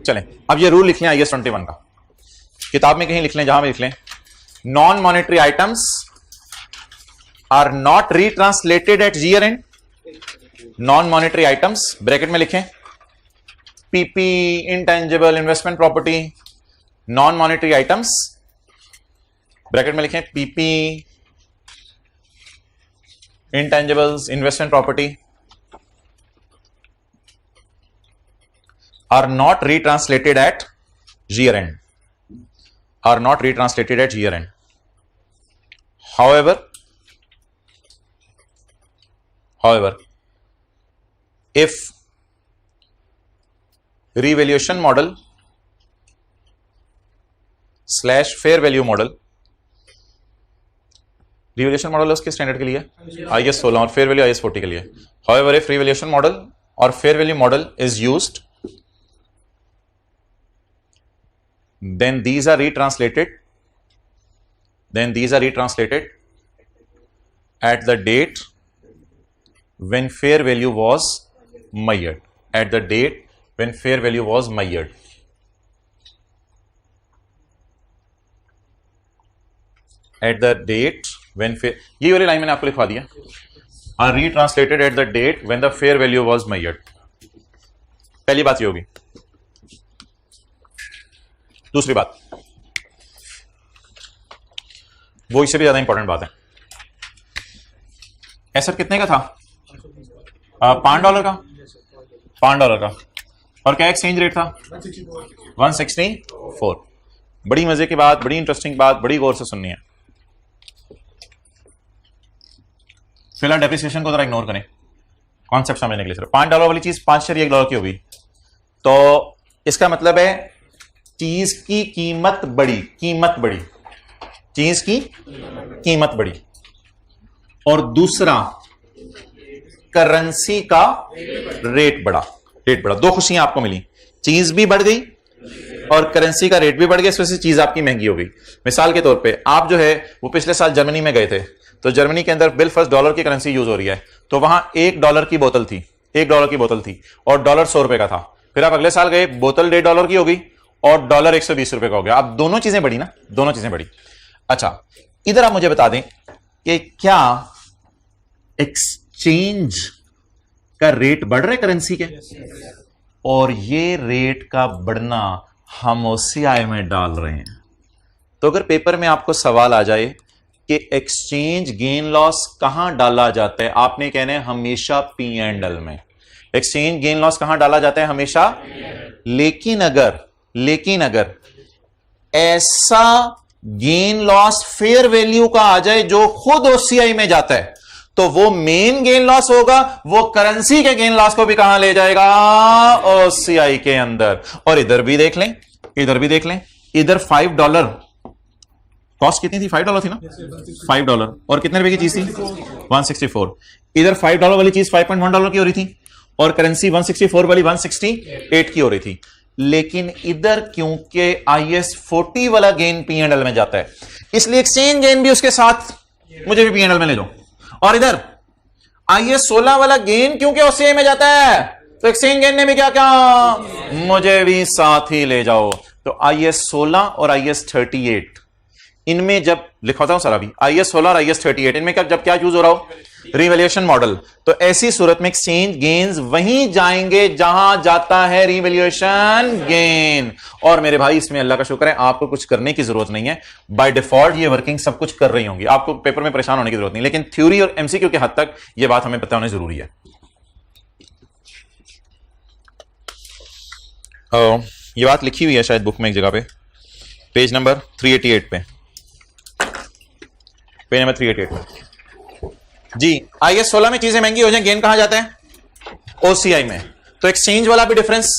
चलें अब ये रूल लिख लें IS 21 का, किताब में कहीं लिख लें, जहां भी लिख लें। Non monetary items are not retranslated at year end. Non monetary items bracket में लिखें, PP, intangible, investment property. Non monetary items bracket में लिखें, PP, intangibles, investment property are not retranslated at year end, are not retranslated at year end. However, if revaluation model / fair value model, revaluation model उसके standard के लिए IS 16 और fair value IS 40 के लिए. However, if revaluation model or fair value model is used, then these are retranslated at the date when fair value was measured. At the date when fair value was measured. At the date when fair, ये वाली line मैंने आपको लिखवा दिया. Are retranslated at the date when the fair value was measured. पहली बात ये होगी. दूसरी बात, वो इससे भी ज्यादा इंपॉर्टेंट बात है. एसेट कितने का था? $5 का. $5 का. और क्या एक्सचेंज रेट था? 164. बड़ी मजे की बात, बड़ी इंटरेस्टिंग बात, बड़ी गौर से सुननी है. फिलहाल डेप्रिसिएशन को जरा इग्नोर करें, कॉन्सेप्ट समझने के लिए. सिर्फ $5 वाली चीज 5 शेयर $1 की होगी, तो इसका मतलब है चीज की कीमत बढ़ी, चीज की कीमत बढ़ी. और दूसरा, करेंसी का रेट बढ़ा. दो खुशियां आपको मिली, चीज भी बढ़ गई और करेंसी का रेट भी बढ़ गया. इस वजह से चीज आपकी महंगी हो गई. मिसाल के तौर पे आप जो है वो पिछले साल जर्मनी में गए थे, तो जर्मनी के अंदर बिलफर्ज डॉलर की करेंसी यूज हो रही है, तो वहां $1 की बोतल थी, और डॉलर $100 का था. फिर आप अगले साल गए, बोतल $1.5 की हो गई और डॉलर $120 का हो गया. अब दोनों चीजें बढ़ी ना, दोनों चीजें बढ़ी. अच्छा, इधर आप मुझे बता दें कि क्या एक्सचेंज का रेट बढ़ रहा है करेंसी के? और ये रेट का बढ़ना हम OCI में डाल रहे हैं. तो अगर पेपर में आपको सवाल आ जाए कि एक्सचेंज गेन लॉस कहां डाला जाता है, आपने कहना है हमेशा P&L में. एक्सचेंज गेन लॉस कहां डाला जाता है? हमेशा. लेकिन अगर ऐसा गेन लॉस फेयर वैल्यू का आ जाए जो खुद OCI में जाता है, तो वो मेन गेन लॉस होगा, वो करेंसी के गेन लॉस को भी कहां ले जाएगा? OCI के अंदर. और इधर भी देख लें, इधर $5 कॉस्ट कितनी थी? $5 थी ना, $5. और कितने रुपए की चीज थी? 164. इधर $5 वाली चीज $5.1 की हो रही थी और करेंसी 164 वाली 168 की हो रही थी. लेकिन इधर क्योंकि IS 40 वाला गेन P&L में जाता है, इसलिए एक्सचेंज गेन भी उसके साथ मुझे भी P&L में ले लो. और इधर IS 16 वाला गेन क्योंकि OCI में जाता है, तो एक्सचेंज गेन ने भी क्या मुझे भी साथ ही ले जाओ. तो IS 16 और IS 38, इनमें जब लिखवाता हूं सारा भी, IS 16 और IS 38, इनमें जब क्या यूज हो रहा हो? Revaluation model. तो ऐसी सूरत में एक्सचेंज गेन्स वहीं जाएंगे जहां जाता है रिवैल्यूएशन गेन. और मेरे भाई, इसमें अल्लाह का शुक्र है आपको कुछ करने की जरूरत नहीं है. बाय डिफॉल्ट ये वर्किंग सब कुछ कर रही होंगी, आपको पेपर में परेशान होने की जरूरत नहीं. लेकिन थ्योरी और MCQ के हद तक यह बात हमें पता होना जरूरी है. ये बात लिखी हुई है शायद बुक में एक जगह पे, पेज नंबर 388 पे, पेज नंबर 388 में जी. IS 16 में चीजें महंगी हो जाए, गेन कहां जाता है? OCI में. तो एक्सचेंज वाला भी डिफरेंस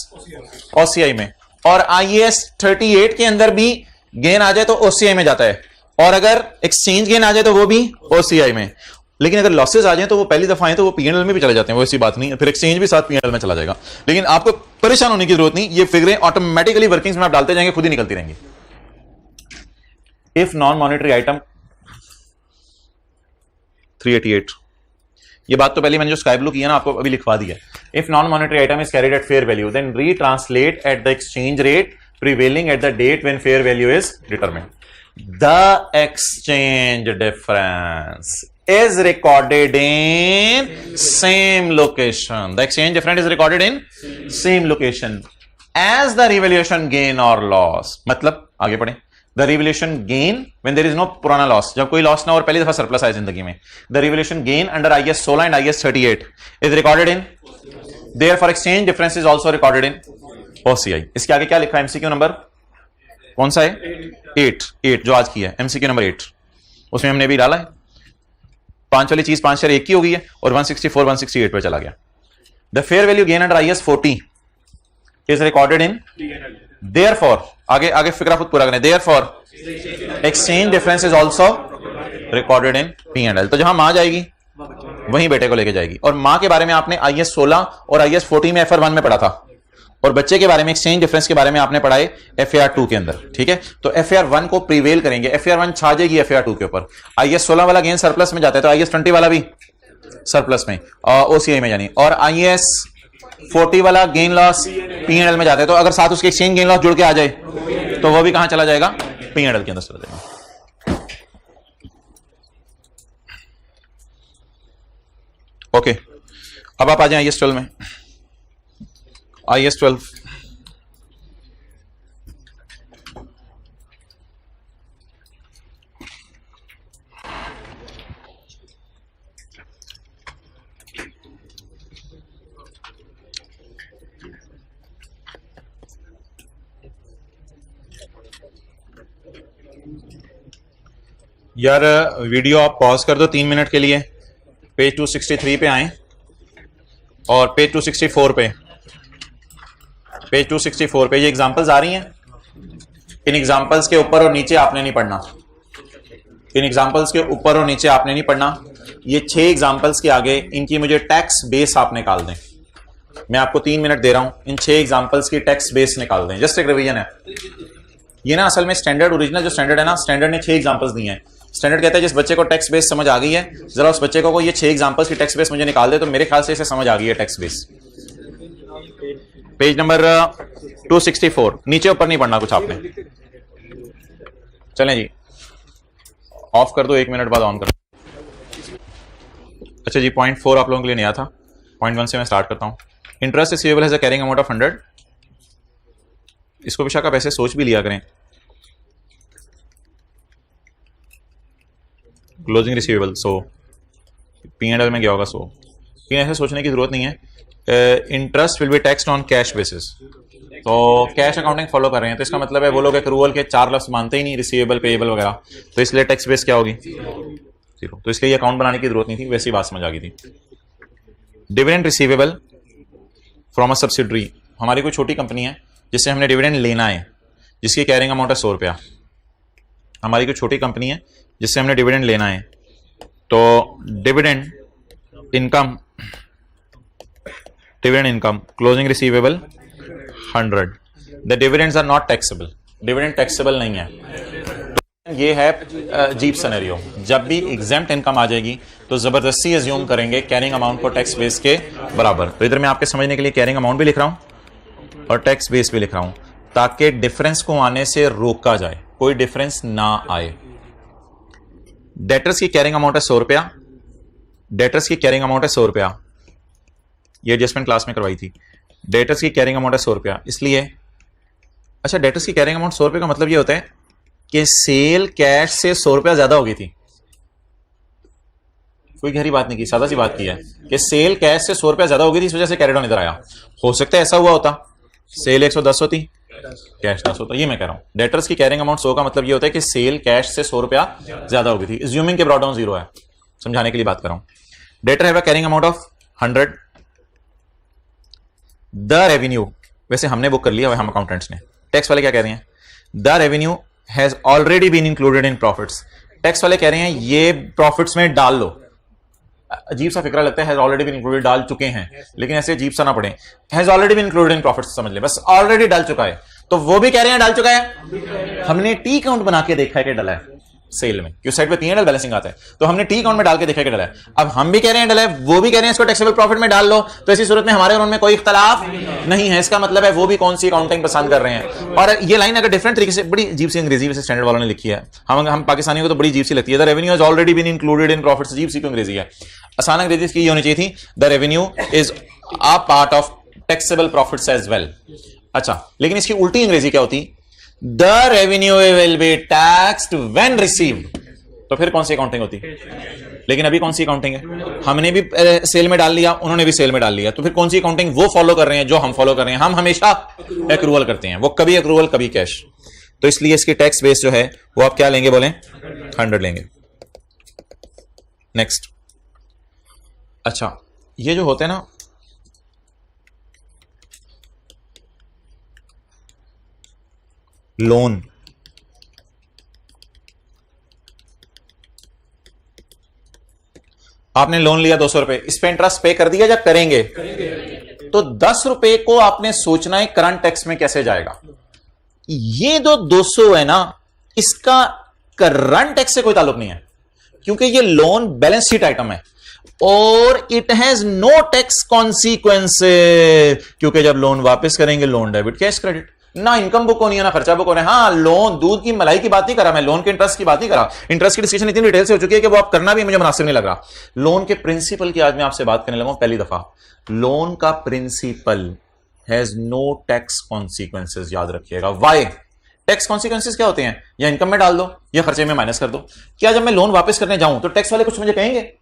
OCI में, और IS 38 के अंदर भी गेन आ जाए तो OCI में जाता है, और अगर एक्सचेंज गेन आ जाए तो वो भी OCI में. लेकिन अगर लॉसेज आ जाए तो वो पहली दफा आए तो वो P&L में भी चले जाते हैं, वो ऐसी बात नहीं है. फिर एक्सचेंज भी साथ P&L में चला जाएगा. लेकिन आपको परेशान होने की जरूरत नहीं, ये फिगरें ऑटोमेटिकली वर्किंग्स में आप डालते जाएंगे, खुद ही निकलती रहेंगी. इफ नॉन मॉनिटरी आइटम 388, ये बात तो पहले मैंने जो स्काई ब्लू किया ना, आपको अभी लिखवा दिया. If non monetary item is carried at fair value, then retranslate at the exchange rate prevailing at the date when fair value is determined. The exchange difference is recorded in same location. The exchange difference is recorded in same location as the revaluation gain or loss. मतलब आगे पढ़ें. The revaluation gain when there is no पुराना loss, जब कोई loss ना और पहली दफा surplus आए जिंदगी में. The revaluation gain under IS 16 and IS 38 is recorded in. Therefore exchange difference is also recorded in OCI. इसके आगे क्या लिखा है? MCQ नंबर कौन सा है? 8 जो आज की है, MCQ नंबर 8. उसमें हमने भी डाला है 5 वाली चीज 5 शेयर 1 की हो गई है और 164 168 पे चला गया. The fair value gain under IAS 40 is recorded in therefore, आगे आगे फिक्रा खुद पूरा करें, therefore exchange difference is also recorded in P&L। तो जहां मां जाएगी वहीं बेटे को लेके जाएगी। और मां के बारे में आपने IAS 16 और IAS 40 में FR1 में पढ़ा था, और बच्चे के बारे में एक्सचेंज डिफरेंस के बारे में आपने पढ़ा है FAR2 के अंदर। ठीक है, तो FAR1 को प्रीवेल करेंगे, FAR1 छा जाएगी FAR2 के ऊपर। IAS 16 वाला गेन सरप्लस में जाता है तो IAS 20 वाला भी सरप्लस में, OCI में जानी, और IAS 40 वाला गेन लॉस P&L में जाता है। तो अगर साथ उसके एक्सचेंज गेन लॉस जुड़ के आ जाए तो वो भी कहां चला जाएगा, P&L के अंदर चला जाएगा। ओके, अब आप आ जाए IAS 12 में। IAS 12 यार वीडियो आप पॉज कर दो 3 मिनट के लिए, पेज 263 पे आए और पेज 264 पे, पेज 264 पे ये एग्जांपल्स आ रही हैं। इन एग्जांपल्स के ऊपर और नीचे आपने नहीं पढ़ना, इन एग्जांपल्स के ऊपर और नीचे आपने नहीं पढ़ना। ये 6 एग्जांपल्स के आगे इनकी मुझे टैक्स बेस आप निकाल दें। मैं आपको 3 मिनट दे रहा हूं, इन 6 एग्जांपल्स की टैक्स बेस निकाल दें। जस्ट एक रिवीजन है ये ना, असल में स्टैंडर्ड ओरिजिनल जो स्टैंडर्ड है ना, स्टैंडर्ड ने 6 एग्जांपल्स दिए हैं। स्टैंडर्ड कहता है जिस बच्चे को टैक्स बेस समझ आ गई है, जरा उस बच्चे को ये 6 एग्जांपल्स की टैक्स बेस मुझे निकाल दे, तो मेरे ख्याल से इसे समझ आ गई है टैक्स बेस। पेज नंबर 264, नीचे ऊपर नहीं पढ़ना कुछ आपने। चलें जी, ऑफ कर दो, 1 मिनट बाद ऑन कर। अच्छा जी, पॉइंट 4 आप लोगों के लिए नया था, पॉइंट 1 से मैं स्टार्ट करता हूं। Interest receivable has a carrying amount of 100। इसको बेशक आप ऐसे सोच भी लिया करें, क्लोजिंग रिसीवेबल 100, P&L में गया होगा 100, लेकिन ऐसे सोचने की जरूरत नहीं है। Interest will be taxed on cash basis, तो कैश अकाउंटिंग फॉलो कर रहे हैं, तो इसका मतलब है वो लोग एक्रूवल के 4 लफ्ज मानते ही नहीं, रिसीवेबल पेएबल वगैरह, तो इसलिए टैक्स बेस क्या होगी, 0। तो इसलिए अकाउंट बनाने की जरूरत नहीं थी, वैसी बात समझ आ गई थी। Dividend receivable from a subsidiary, हमारी कोई छोटी कंपनी है जिससे हमने डिविडेंड लेना है, जिसकी कैरिंग अमाउंट है 100 रुपया। हमारी कोई छोटी कंपनी है जिससे हमने डिविडेंड लेना है, तो dividend income closing receivable 100। The dividends are not taxable, dividend taxable नहीं है। ये है जीप सिनेरियो, जब भी एग्जेम्प्ट इनकम आ जाएगी तो जबरदस्ती अज्यूम करेंगे कैरिंग अमाउंट को टैक्स बेस के बराबर। तो इधर मैं आपके समझने के लिए कैरिंग अमाउंट भी लिख रहा हूं और टैक्स बेस भी लिख रहा हूं, ताकि डिफरेंस को आने से रोका जाए, कोई डिफरेंस ना आए। डेटर्स की कैरिंग अमाउंट है 100 रुपया, डेटर्स की कैरिंग अमाउंट है 100 रुपया, ये एडजस्टमेंट क्लास में करवाई थी। डेटर्स की कैरिंग अमाउंट है 100 रुपया, इसलिए अच्छा, डेटर्स की कैरिंग अमाउंट 100 रुपये का मतलब ये होता है कि सेल कैश से 100 रुपया ज्यादा हो गई थी। कोई गहरी बात नहीं की, सादा सी बात की है कि सेल कैश से 100 रुपया ज्यादा हो गई थी, इस वजह से कैरी डाउन इधर आया। हो सकता है ऐसा हुआ होता, सेल 110 होती, कैश 10 होता। ये मैं कह रहा हूं, डेटर्स की कैरिंग अमाउंट 100 का मतलब ये होता है कि सेल कैश से 100 रुपया ज्यादा हो गई थी, अज्यूमिंग के ब्रॉट डाउन 0 है, समझाने के लिए बात कर रहा हूं। Debtor have a carrying amount of 100। The revenue, वैसे हमने बुक कर लिया हुआ, हम अकाउंटेंट्स ने। टैक्स वाले क्या कह रहे हैं, the revenue has already been included in profits. Tax वाले कह रहे हैं ये प्रॉफिट्स में डाल लो। अजीब सा फिक्रा लगता है, हैज ऑलरेडी बीन इंक्लूडेड, डाल चुके हैं, लेकिन ऐसे अजीब सा ना पड़े, has already been included in profits समझ ले, बस ऑलरेडी डाल चुका है। तो वो भी कह रहे हैं डाल चुका है, हमने टी काउंट बना के देखा है कि डला है सेल में, क्यों साइड पे P&L बैलेंसिंग आता है, तो हमने टी काउंट में डाल के देखा कि डला है। अब हम भी कह रहे हैं डला है, वो भी कह रहे हैं इसको टैक्सेबल प्रॉफिट में डाल लो, तो ऐसी सूरत में हमारे और उनमें कोई इख्तलाफ नहीं है। इसका मतलब है वो भी कौन सी अकाउंटिंग पसंद कर रहे हैं। और ये लाइन अगर डिफरेंट तरीके से, बड़ी अजीब सी अंग्रेजी वैसे स्टैंडर्ड वालों ने लिखी है, हम पाकिस्तानियों को तो बड़ी अजीब सी लगती है। The revenue has already been included in profits, अजीब सी क्यों अंग्रेजी है। आसान अंग्रेजी इसकी ये होनी चाहिए थी, the revenue is a part of taxable profits as well. अच्छा, लेकिन इसकी उल्टी अंग्रेजी क्या होती, the revenue will be taxed when received, तो फिर कौन सी अकाउंटिंग होती। लेकिन अभी कौन सी अकाउंटिंग है, हमने भी सेल में डाल लिया, उन्होंने भी सेल में डाल लिया, तो फिर कौन सी अकाउंटिंग वो फॉलो कर रहे हैं जो हम फॉलो कर रहे हैं। हम हमेशा एक्रूवल करते हैं, वो कभी एक्रूवल कभी कैश, तो इसलिए इसकी टैक्स बेस जो है वो आप क्या लेंगे, बोले 100 लेंगे। नेक्स्ट, अच्छा, ये जो होते हैं ना लोन, आपने लोन लिया 200 रुपए, इस पे इंटरेस्ट पे कर दिया या करेंगे? तो 10 रुपए को आपने सोचना है करंट टैक्स में कैसे जाएगा। ये जो 200 है ना, इसका करंट टैक्स से कोई ताल्लुक नहीं है, क्योंकि ये लोन बैलेंस शीट आइटम है और it has no tax consequences, क्योंकि जब लोन वापस करेंगे लोन डेबिट कैश क्रेडिट, ना इनकम बुक होनी है ना खर्चा बुक होना है। हाँ, लोन दूध की मलाई की बात नहीं करा मैं, लोन के इंटरेस्ट की बात नहीं करा। इंटरेस्ट की डिस्कशन इतनी डिटेल से हो चुकी है कि वो आप करना भी मुझे मुनासिब नहीं लग रहा। लोन के प्रिंसिपल की आज मैं आपसे बात करने लगा हूं पहली दफा। लोन का principal has no tax consequences, याद रखिएगा। वाई? टैक्स कॉन्सिक्वेंसेस क्या होते हैं? या इनकम में डाल दो या खर्चे में माइनस कर दो। क्या जब मैं लोन वापस करने जाऊं तो टैक्स वाले कुछ मुझे कहेंगे,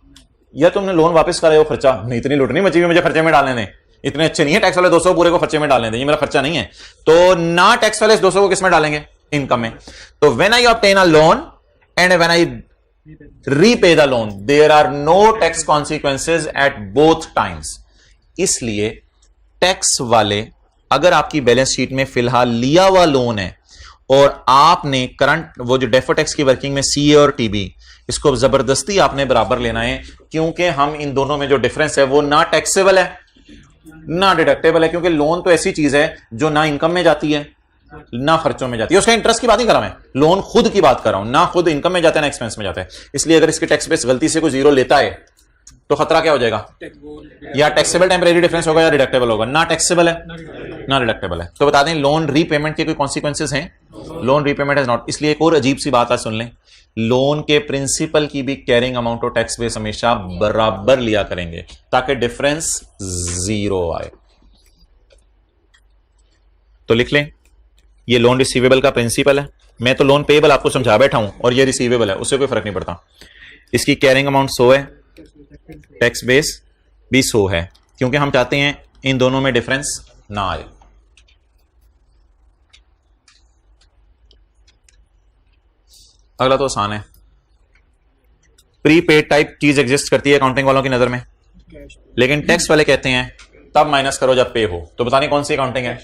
या तुमने लोन वापस कराया हो खर्चा नहीं, इतनी लूट नहीं मची हुई, मुझे खर्चे में डालने दें, इतने अच्छे नहीं है टैक्स वाले 200 पूरे को खर्चे में डालने दें, ये मेरा खर्चा नहीं है। तो ना टैक्स वाले इस 200 को किस में डालेंगे? इनकम में। तो when I obtain a loan and when I repay the loan, there are no tax consequences at both times. इसलिए टैक्स वाले अगर आपकी बैलेंस शीट में फिलहाल लिया हुआ लोन है और आपने करंट वो जो डेफर टैक्स की वर्किंग में सीए और टीबी, इसको जबरदस्ती आपने बराबर लेना है, क्योंकि हम इन दोनों में जो डिफरेंस है वो ना टैक्सेबल है ना डिडक्टेबल है। क्योंकि लोन तो ऐसी चीज है जो ना इनकम में जाती है ना खर्चों में जाती है। उसका इंटरेस्ट की बात नहीं कर रहा मैं, लोन खुद की बात कर रहा हूं, ना खुद इनकम में जाता है ना एक्सपेंस में जाता है। इसलिए अगर इसके टैक्स बेस गलती से कोई जीरो लेता है तो खतरा क्या हो जाएगा? या टैक्सेबल टेम्परेरी डिफरेंस होगा या डिडक्टेबल होगा। ना टैक्सेबल है ना डिडक्टेबल है। तो बता दें लोन रीपेमेंट के कोई कॉन्सिक्वेंसेस हैं? Loan repayment is not. इसलिए एक और अजीब सी बात है, सुन लें, लोन के प्रिंसिपल की भी कैरिंग अमाउंट और टैक्स बेस हमेशा बराबर लिया करेंगे ताकि डिफरेंस जीरो आए। तो लिख लें, ये लोन रिसीवेबल का प्रिंसिपल है। मैं तो लोन पेएबल आपको समझा बैठा हूं और ये रिसीवेबल है, उससे कोई फर्क नहीं पड़ता। इसकी कैरिंग अमाउंट 100 है, टैक्स बेस भी 100 है, क्योंकि हम चाहते हैं इन दोनों में डिफरेंस ना आए। अगला तो आसान है। प्रीपेड टाइप चीज एग्जिस्ट करती है अकाउंटिंग वालों की नजर में, लेकिन टैक्स वाले कहते हैं तब माइनस करो जब पे हो। तो बताने कौन सी अकाउंटिंग है?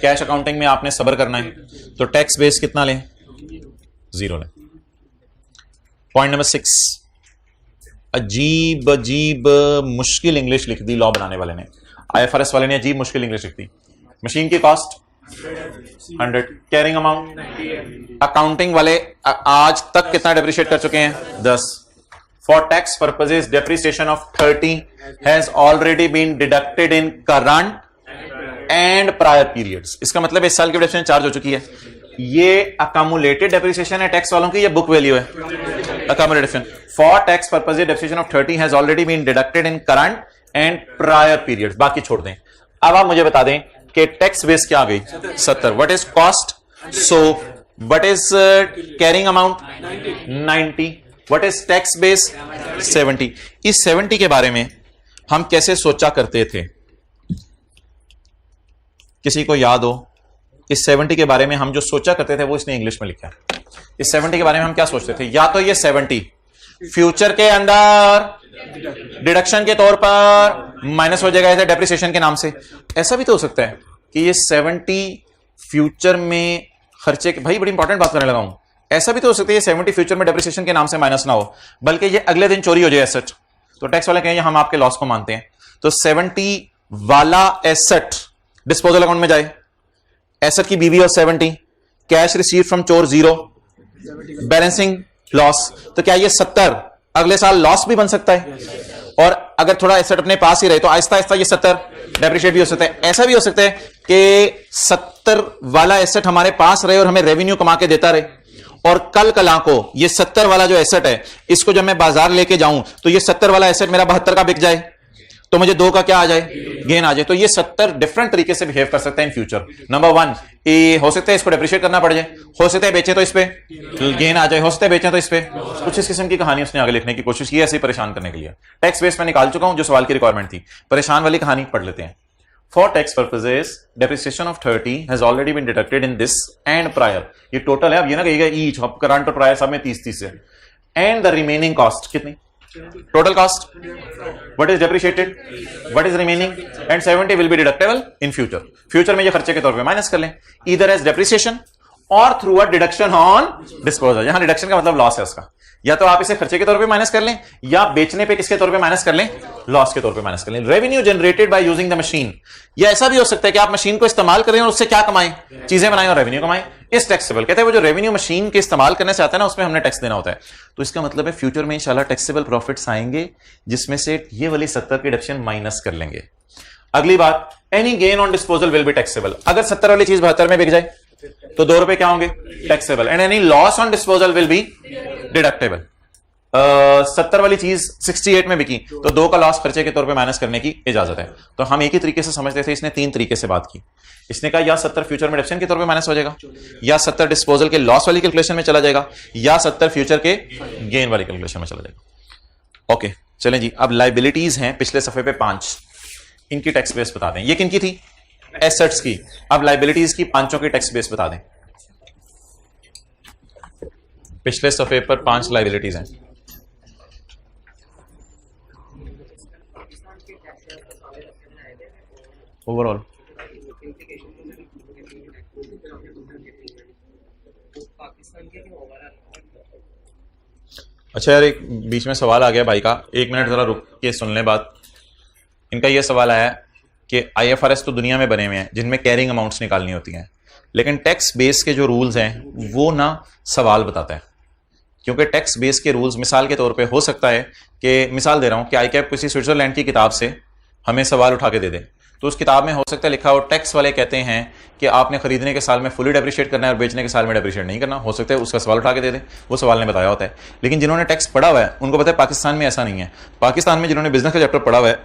कैश अकाउंटिंग में आपने सब्र करना है, तो टैक्स बेस कितना लें? 0 लें। पॉइंट नंबर 6, अजीब अजीब मुश्किल इंग्लिश लिख दी लॉ बनाने वाले ने, आईएफआरएस वाले ने अजीब मुश्किल इंग्लिश लिख दी। मशीन की कॉस्ट 100, कैरिंग अमाउंट अकाउंटिंग वाले आज तक कितना डेप्रिशिएट कर चुके हैं? 10। For tax purposes depreciation of 30 has already been deducted in current and prior periods. इसका मतलब इस साल की डेप्रिसिएशन चार्ज हो चुकी है। ये अकामुलेटेड डेप्रिसिएशन है टैक्स वालों की, ये बुक वैल्यू है accumulated. For tax purposes depreciation of 30 has already been deducted in current and prior periods, बाकी छोड़ दें। अब आप मुझे बता दें कि टैक्स बेस क्या आ गई? 70। What is cost? 100। What is carrying amount? 90। What is tax base? 70। इस 70 के बारे में हम कैसे सोचा करते थे? किसी को याद हो? इस 70 के बारे में हम जो सोचा करते थे वो इसने इंग्लिश में लिखा है। इस 70 के बारे में हम क्या सोचते थे? या तो ये 70 फ्यूचर के अंदर डिडक्शन के तौर पर माइनस हो जाएगा ऐसे डेप्रिसिएशन के नाम से। ऐसा भी तो हो सकता है कि ये 70 फ्यूचर में खर्चे के, भाई बड़ी इंपॉर्टेंट बात करने लगा हूं, ऐसा भी तो हो सकता है ये 70 फ्यूचर में डेप्रिसिएशन के नाम से माइनस ना हो, बल्कि ये अगले दिन चोरी हो जाए एसेट। तो टैक्स वाले कहेंगे हम आपके लॉस को मानते हैं। तो 70 वाला एसेट डिस्पोजल अकाउंट में जाए, एसेट की बीवी और 70, कैश रिसीव फ्रॉम चोर 0, बैलेंसिंग लॉस। तो क्या ये 70 अगले साल लॉस भी बन सकता है? और अगर थोड़ा एसेट अपने पास ही रहे तो आहिस्ता आहिस्ता ये 70 डेप्रिशिएट भी हो सकता है। ऐसा भी हो सकता है कि 70 वाला एसेट हमारे पास रहे और हमें रेवेन्यू कमा के देता रहे, और कल कला को ये 70 वाला जो एसेट है इसको जब मैं बाजार लेके जाऊं तो ये 70 वाला एसेट मेरा 72 का बिक जाए, तो मुझे 2 का क्या आ जाए? गेन आ जाए। तो ये 70 डिफरेंट तरीके से बिहेव कर सकता है इन फ्यूचर। नंबर 1, ये हो सकता है इसको डेप्रिशिएट करना पड़ जाए, हो सकता है बेचें तो इस पे गेन आ जाए, हो सकता है बेचें तो इस पे। कुछ इस किस्म की कहानी उसने आगे लिखने की कोशिश की, ऐसे परेशान करने के लिए। टैक्स बेस में निकाल चुका हूं जो सवाल की रिक्वायरमेंट थी, परेशान वाली कहानी पढ़ लेते हैं। For tax purposes depreciation of 30 has already been deducted in this and prior. ये टोटल है, अब ये ना कहिएगा ईच करंट और प्रायर सब में 30-30 है। एंड द रिमेनिंग कॉस्ट कितनी? Total cost, what is depreciated, what is remaining, and 70 will be deductible in future. Future में ये खर्चे के तौर पे माइनस कर लें, ईदर एज डेप्रिसिएशन और through a deduction on disposal. यहां डिडक्शन का मतलब लॉस है उसका, या तो आप इसे खर्चे के तौर पे माइनस कर लें या बेचने पे किसके तौर पे माइनस कर लें, लॉस के तौर पे माइनस कर लें। Revenue generated by using the machine, या ऐसा भी हो सकता है कि आप मशीन को इस्तेमाल करें और उससे क्या कमाएं, चीजें बनाएं और रेवेन्यू कमाएं, इस टैक्सेबल। कहते हैं वो जो रेवेन्यू मशीन के इस्तेमाल करने से आता है ना, उसमें हमने टैक्स देना होता है। तो इसका मतलब है फ्यूचर में इंशाल्लाह टैक्सेबल प्रॉफिट्स आएंगे जिसमें से ये वाली 70 की डिडक्शन माइनस कर लेंगे। अगली बात, any gain on disposal will be taxable. अगर 70 वाली चीज 72 में बिक जाए तो 2 रुपए क्या होंगे, taxable. And any loss on disposal will be deductible. 70 वाली चीज 68 में बिकी तो 2 का लॉस खर्चे के तौर पे माइनस करने की इजाजत है। तो हम एक ही तरीके से समझते थे, इसने 3 तरीके से बात की। इसने कहा या 70 फ्यूचर में डिडक्शन के तौर पे माइनस हो जाएगा, या 70 डिस्पोजल के लॉस वाली कैलकुलेशन में चला जाएगा, या 70 फ्यूचर के गेन वाली कैलकुलेशन में चला जाएगा। ओके चलें जी, अब लाइबिलिटीज हैं पिछले सफे पे 5, इनकी टैक्स बेस बता दें। ये किनकी थी, एसेट्स की। अब लाइबिलिटीज की 5 की टैक्स बेस बता दें। पिछले सफे पर 5 लाइबिलिटीज हैं। ओवरऑल अच्छा यार, एक बीच में सवाल आ गया भाई का, 1 मिनट जरा रुक के सुन लें बात। इनका यह सवाल आया कि IFRS तो दुनिया में बने हुए हैं जिनमें कैरिंग अमाउंट्स निकालनी होती हैं, लेकिन टैक्स बेस के जो रूल्स हैं वो ना सवाल बताता है। क्योंकि टैक्स बेस के रूल्स, मिसाल के तौर पे हो सकता है कि, मिसाल दे रहा हूं कि ICAP किसी स्विट्जरलैंड की किताब से हमें सवाल उठा के दे दे, तो उस किताब में हो सकता है लिखा हो टैक्स वाले कहते हैं कि आपने खरीदने के साल में फुली डेप्रिशिएट करना है और बेचने के साल में डेप्रिशिएट नहीं करना। हो सकता है उसका सवाल उठा के दे दे, वो सवाल ने बताया होता है। लेकिन जिन्होंने टैक्स पढ़ा हुआ है उनको पता है पाकिस्तान में ऐसा नहीं है। पाकिस्तान में जिन्होंने बिजनेस का चैप्टर पढ़ा हुआ है,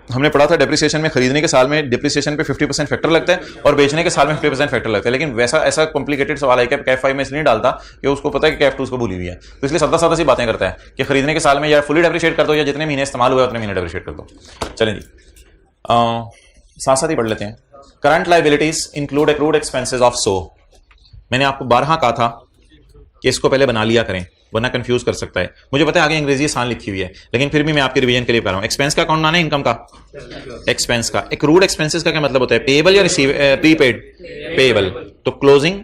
हमने पढ़ा था डेप्रिसिएशन में खरीदने के साल में डेप्रिसिएशन पे 50% फैक्टर लगता है और बेचने के साल में 50% फैक्टर लगता है। लेकिन वैसा ऐसा कॉम्प्लिकेटेड सवाल है कि कैफ 5 में इसलिए डालता कि उसको पता है कि कैफ 2 उसको भूली हुई है, तो इसलिए सादा सादा सी बातें करता है कि खरीदने के साल में या फुली डेप्रिशिएट कर दो या जितने महीने इस्तेमाल हुए उतने महीने डेप्रिशिएट कर दो। चलें जी, साथ साथ ही पढ़ लेते हैं। Current liabilities include accrued expenses of so. मैंने आपको 12 कहा था कि इसको पहले बना लिया करें वरना कंफ्यूज कर सकता है। मुझे पता है आगे अंग्रेजी आसान लिखी हुई है, लेकिन फिर भी मैं आपके रिवीजन के लिए कर रहा हूं। एक्सपेंस का कौन बनाना है, इनकम का, एक्सपेंस का। एक्रूड एक्सपेंसेस का क्या मतलब होता है, पेएबल या रिसीव, प्रीपेड, पेएबल। तो क्लोजिंग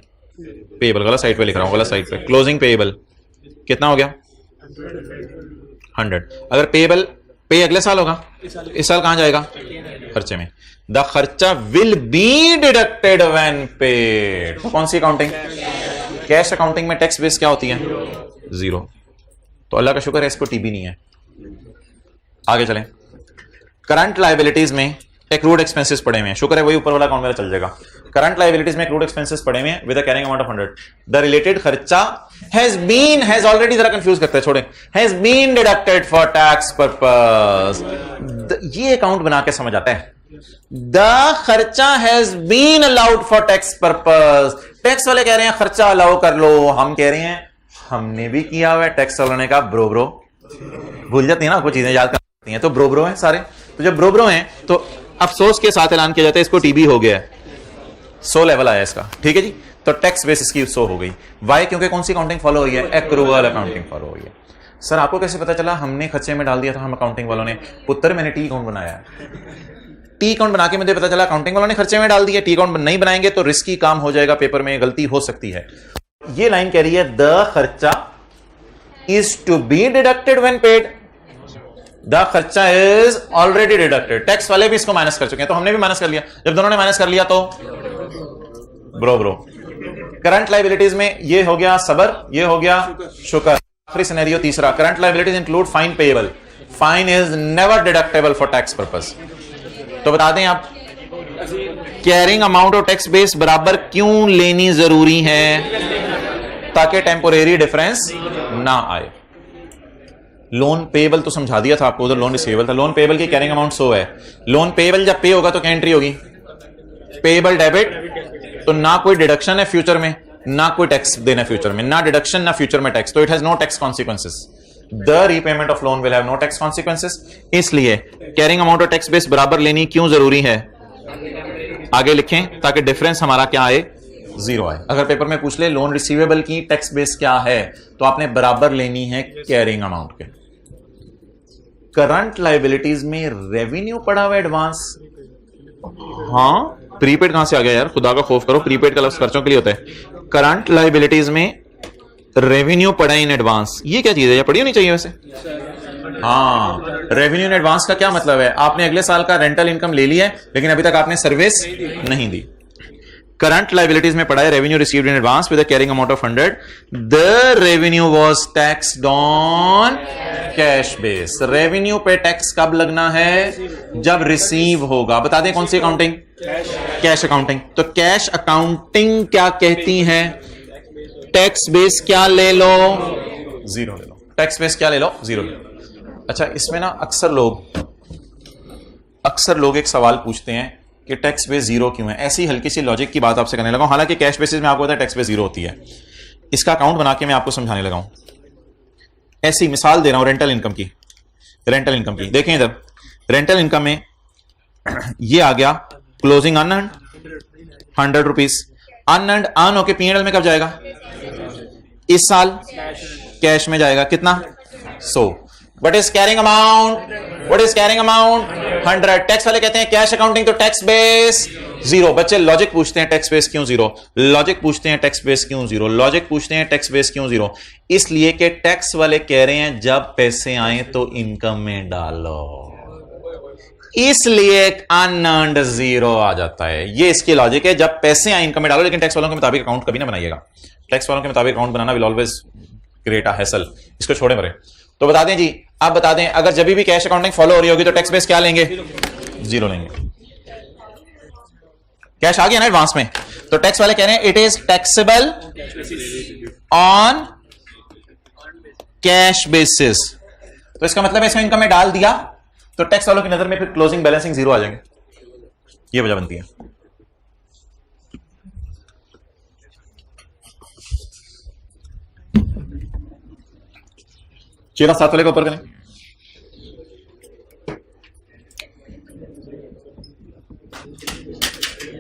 पेएबल, गलत साइड पे लिख रहा हूं, गलत साइड पे। क्लोजिंग पेएबल कितना हो गया, 100। अगर पेएबल पे अगले साल होगा, इस साल कहां जाएगा, खर्चे में। द खर्चा will be deducted when paid. तो कौन सी अकाउंटिंग, कैश अकाउंटिंग में टैक्स बेस क्या होती है, 0। तो अल्लाह का शुक्र है इसको टीबी नहीं है। आगे चलें, करंट लाइबिलिटीज में एक्रूड एक्सपेंसेस पड़े हुए हैं, शुक्र है वही ऊपर वाला अकाउंट मेरा चल जाएगा। करंट लाइबिलिटीज में एक्रूड एक्सपेंसेस पड़े हुए हैं with a carrying amount of 100। The related खर्चा हैज ऑलरेडी, जरा कंफ्यूज करते हैं, छोड़ें, has been deducted for tax purpose. ये अकाउंट बना के समझ आता है, द खर्चा has been allowed for tax purpose. Tax वाले कह रहे हैं खर्चा अलाउ कर लो, हम कह रहे हैं हमने भी किया हुआ है। टैक्स वालों का ब्रो ब्रो, भूल जाती है ना, कुछ चीजें याद करती हैं, तो ब्रो ब्रो हैं सारे। तो जब ब्रो ब्रो हैं तो अफसोस के साथ ऐलान किया जाता है इसको टीबी हो गया है, 100 लेवल आया इसका, ठीक है जी। तो टैक्स बेस इसकी 100 हो गई। वाई, क्योंकि कौन सी अकाउंटिंग फॉलो हुई है, एक्रूअल अकाउंटिंग फॉलो हुई है। सर आपको कैसे पता चला, हमने खर्चे में डाल दिया था, हम अकाउंटिंग वालों ने। पुत्र मैंने टी अकाउंट बनाया, टी अकाउंट बना के मुझे पता चला अकाउंटिंग वालों ने खर्चे में डाल दिया। टी अकाउंट नहीं बनाएंगे तो रिस्की काम हो जाएगा, पेपर में गलती हो सकती है। ये लाइन कह रही है द खर्चा is to be deducted when paid. The खर्चा इज ऑलरेडी डिडक्टेड। टैक्स वाले भी इसको माइनस कर चुके हैं, तो हमने भी माइनस कर लिया। जब दोनों ने माइनस कर लिया तो ब्रो ब्रो। करंट लाइबिलिटीज में ये हो गया सबर, ये हो गया शुक्र। आखिरी सिनेरियो तीसरा, current liabilities include fine payable. Fine is never deductible for tax purpose. तो बता दें आप, कैरिंग अमाउंट और टैक्स बेस बराबर क्यों लेनी जरूरी है, ताकि टेम्पोरेरी डिफरेंस ना आए। लोन पेएबल तो समझा दिया था आपको, उधर लोन रिसीवेबल था। लोन पेएबल की कैरिंग अमाउंट 100 है। लोन पेएबल जब पे होगा तो क्या एंट्री होगी, पेएबल डेबिट। तो ना कोई डिडक्शन है फ्यूचर में, ना कोई टैक्स देना फ्यूचर में, ना डिडक्शन ना फ्यूचर में टैक्स। तो it has no tax consequences. The repayment of loan will have no tax consequences. इसलिए कैरिंग अमाउंट और टैक्स बेस बराबर लेनी क्यों जरूरी है, आगे लिखें, ताकि डिफरेंस हमारा क्या आए, 0 आए। अगर पेपर में पूछ ले लोन रिसीवेबल की टैक्स बेस क्या है, तो आपने बराबर लेनी है कैरिंग अमाउंट के। करंट लाइबिलिटीज में रेवेन्यू पड़ा हुआ एडवांस, हाँ प्रीपेड कहां से आ गया यार, खुदा का खौफ करो, प्रीपेड का लफ्ज खर्चों के लिए होता है। करंट लायबिलिटीज में रेवेन्यू पड़ा इन एडवांस, ये क्या चीज है, ये पड़ी होनी चाहिए वैसे। हाँ, रेवेन्यू इन एडवांस का क्या मतलब है, आपने अगले साल का रेंटल इनकम ले लिया है लेकिन अभी तक आपने सर्विस नहीं दी। करंट लायबिलिटीज में पड़ा है revenue received in advance with the carrying amount of 100, the revenue was taxed on cash base. Revenue पे टैक्स कब लगना है, जब रिसीव होगा। बता दें कौन सी अकाउंटिंग, कैश अकाउंटिंग। तो कैश अकाउंटिंग क्या कहती है, टैक्स बेस क्या ले लो, जीरो ले लो। टैक्स बेस क्या ले लो, जीरो ले लो। अच्छा, इसमें ना अक्सर लोग एक सवाल पूछते हैं कि टैक्स बेस जीरो क्यों है। ऐसी हल्की सी लॉजिक की बात आपसे करने लगा हूं, हालांकि कैश बेसिस में आपको पता है टैक्स बेस जीरो होती है। इसका अकाउंट बना के मैं आपको समझाने लगा हूं। ऐसी मिसाल दे रहा हूं रेंटल इनकम की। देखें इधर, रेंटल इनकम में ये आ गया closing unearned 100 rupees. Unearned earn होके पीएनएल में कब जाएगा, इस साल कैश में जाएगा कितना, 100। What is carrying amount 100। Tax वाले कहते हैं कैश अकाउंटिंग तो टैक्स बेस जीरो। बच्चे लॉजिक पूछते हैं टैक्स बेस क्यों जीरो, लॉजिक पूछते हैं टैक्स बेस क्यों जीरो। इसलिए कि टैक्स वाले कह रहे हैं जब पैसे आए तो इनकम में डालो, इसलिए अनअर्न्ड जीरो आ जाता है। ये इसकी लॉजिक है, जब पैसे आए इनकम में डालो। लेकिन टैक्स वालों के मुताबिक अकाउंट कभी ना बनाइएगा। टैक्स वालों के मुताबिक account banana will always create a hassle, इसको छोड़े मरे। तो बता दें जी, आप बता दें अगर जब भी कैश अकाउंटिंग फॉलो हो रही होगी तो टैक्स बेस क्या लेंगे, जीरो लेंगे। कैश आ गया ना एडवांस में, तो टैक्स वाले कह रहे हैं it is taxable on cash basis. तो इसका मतलब है इसमें इनकम में डाल दिया तो टैक्स वालों की नजर में फिर क्लोजिंग बैलेंसिंग जीरो आ जाएंगे। ये वजह बनती है। चेहरा 7 वाले का ऊपर करें।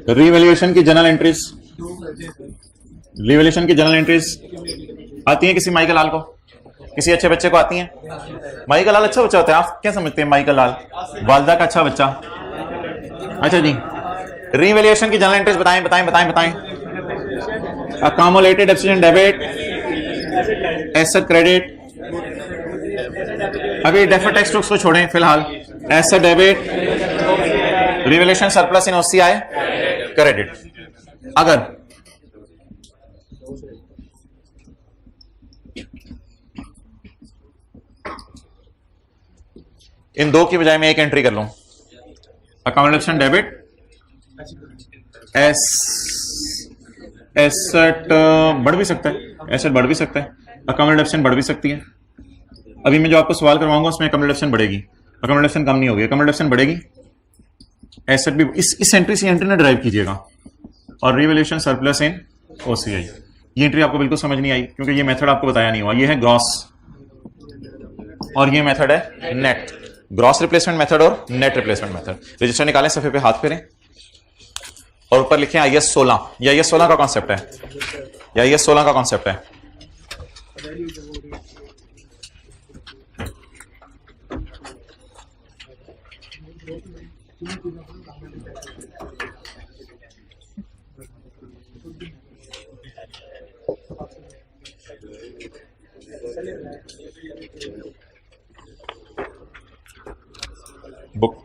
रिवैल्यूएशन की जनरल एंट्रीज आती हैं किसी माइकल लाल को, किसी अच्छे बच्चे को आती हैं। माइकल लाल अच्छा बच्चा होता है, आप क्या समझते हैं माइकल लाल, वालदा का अच्छा बच्चा। अच्छा जी, रिवैल्यूएशन की जनरल एंट्रीज बताएं। Accumulated depreciation debit, asset credit. अभी डेफर्ड टैक्स टैक्स को छोड़ें फिलहाल। Asset debit, revaluation surplus in OCI, credit. अगर इन दो की बजाय मैं एक एंट्री कर लूं, अकाउंटेशन डेबिट, एसेट बढ़ भी सकता है, अकाउंट डेप्शन बढ़ भी सकती है। अभी मैं जो आपको सवाल करवाऊंगा उसमें अकाउंट डेप्शन बढ़ेगी, अकाउंट डेप्शन कम नहीं होगी, अकाउंट डेप्शन बढ़ेगी। एसेट भी इस एंट्री से एंट्री ना ड्राइव कीजिएगा। और रिवैल्यूएशन सरप्लस इन ओसीआई, ये एंट्री आपको बिल्कुल समझ नहीं आई क्योंकि ये मेथड आपको बताया नहीं हुआ। ये है ग्रॉस और ये मेथड है नेट। ग्रॉस रिप्लेसमेंट मेथड और नेट रिप्लेसमेंट मेथड। रजिस्टर निकालें, सफे पे हाथ फेरें और ऊपर लिखें IAS 16। या IAS 16 का कॉन्सेप्ट है, बुक।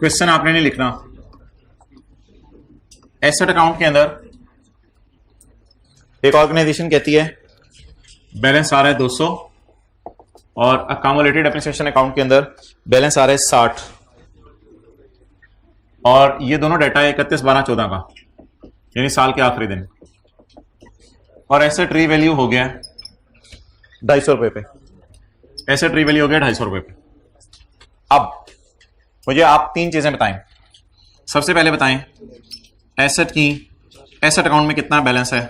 क्वेश्चन आपने नहीं लिखना। एसेट अकाउंट के अंदर एक ऑर्गेनाइजेशन कहती है बैलेंस आ रहा है 200 और अकामुलेटेड एप्रिसिएशन अकाउंट के अंदर बैलेंस आ रहा है 60 और ये दोनों डाटा है 31/12/14 का, यानी साल के आखिरी दिन। और एसेट रीवैल्यू हो गया 250 रुपए पे, एसेट रीवैल्यू हो गया 250 रुपए पे। अब मुझे आप 3 चीजें बताएं। सबसे पहले बताएं एसेट अकाउंट में कितना बैलेंस है,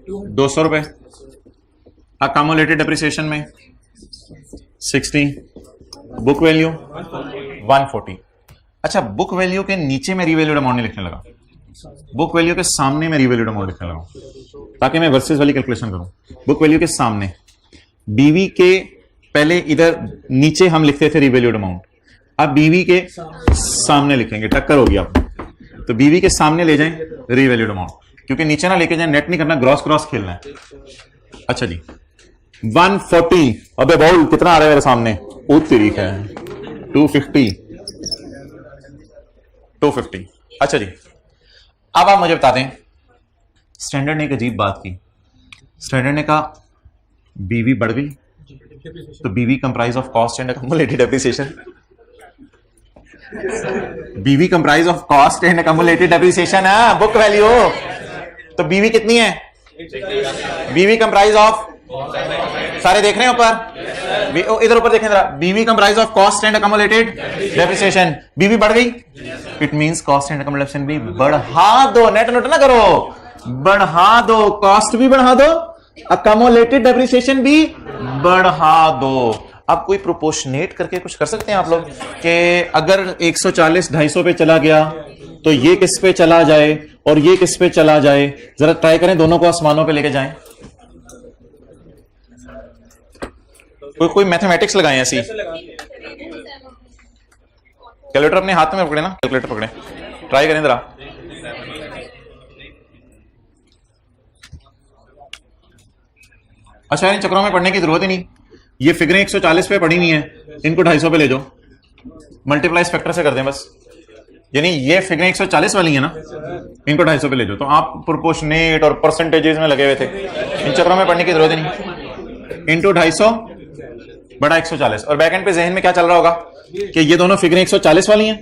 200 रुपए। अकामुलेटेड डेप्रिसिएशन में 60, बुक वैल्यू 140। अच्छा, बुक वैल्यू के नीचे मैं रीवैल्यूड अमाउंट नहीं लिखने लगा, बुक वैल्यू के सामने मैं रीवैल्यूड अमाउंट लिखने लगा ताकि मैं वर्सेस वाली कैलकुलेशन करूं। बुक वैल्यू के सामने, बीवी के पहले इधर नीचे हम लिखते थे रीवैल्यूड अमाउंट, अब बीवी के सामने लिखेंगे, टक्कर होगी आप। तो बीवी के सामने ले जाएं रीवैल्यूड अमाउंट, क्योंकि नीचे ना लेके जाएं, नेट नहीं करना, ग्रॉस क्रॉस खेलना है। अच्छा जी 140, अबे बाउल कितना आ रहा है मेरे सामने, तरीक है 250। अच्छा जी, अब आप मुझे बता दें, स्टैंडर्ड ने एक अजीब बात की। स्टैंडर्ड ने कहा बीवी बढ़ गई तो BV comprise of cost and accumulated depreciation, BV comprise of cost and accumulated depreciation है बुक वैल्यू। तो बीवी कितनी है, बीवी कंप्राइज ऑफ, सारे देख रहे हैं ऊपर, इधर ऊपर देखें जरा, BV comprise of cost and accumulated depreciation, BV बढ़ गई, it means cost and accumulation भी बढ़ा दो, नेट नोट ना करो, बढ़ा दो, कॉस्ट भी बढ़ा दो, अकमुलेटेड डेप्रिसिएशन भी बढ़ा दो। अब कोई प्रोपोर्शनेट करके कुछ कर सकते हैं आप लोग कि अगर 140 250 पे चला गया तो ये किस पे चला जाए और ये किस पे चला जाए, जरा ट्राई करें, दोनों को आसमानों पे लेके जाएं। कोई मैथमेटिक्स लगाएं ऐसी, कैलकुलेटर अपने हाथ में पकड़े ना, कैलकुलेटर पकड़े, ट्राई करें जरा। अच्छा, इन चक्रों में पढ़ने की जरूरत ही नहीं, ये फिगरें 140 पे पड़ी हुई हैं, इनको 250 पे ले जाओ, मल्टीप्लाई फैक्टर से कर दें बस। यानी ये फिगरें 140 वाली है ना, इनको 250 पे ले जाओ। तो आप प्रोपोर्शनेट और परसेंटेजेस में लगे हुए थे, इन चक्रों में पढ़ने की जरूरत ही नहीं। इंटू 250 बड़ा 140, और बैक एंड पे जहन में क्या चल रहा होगा कि ये दोनों फिगरें 140 वाली हैं,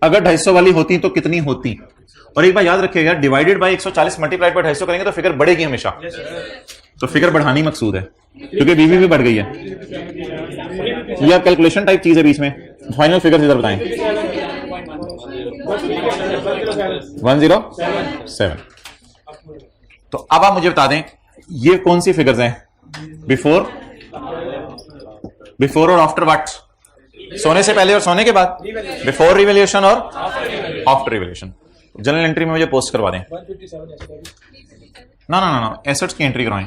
अगर 250 वाली होती तो कितनी होती। और एक बार याद रखिएगा, डिवाइडेड बाय 140 मल्टीप्लाइड बाय 250 करेंगे तो फिगर बढ़ेगी हमेशा, तो फिगर बढ़ानी मकसूद है, क्योंकि बीवी भी बढ़ गई है। यह कैलकुलेशन टाइप चीज है बीच में। फाइनल फिगर इधर बताएं, 107। तो अब आप मुझे बता दें ये कौन सी फिगर्स हैं, बिफोर और आफ्टर व्हाट, सोने से पहले और सोने के बाद, बिफोर रिवैल्यूएशन और आफ्टर रिवैल्यूएशन। जनरल एंट्री में मुझे पोस्ट करवा दें। ना एसेट्स की एंट्री करवाएं,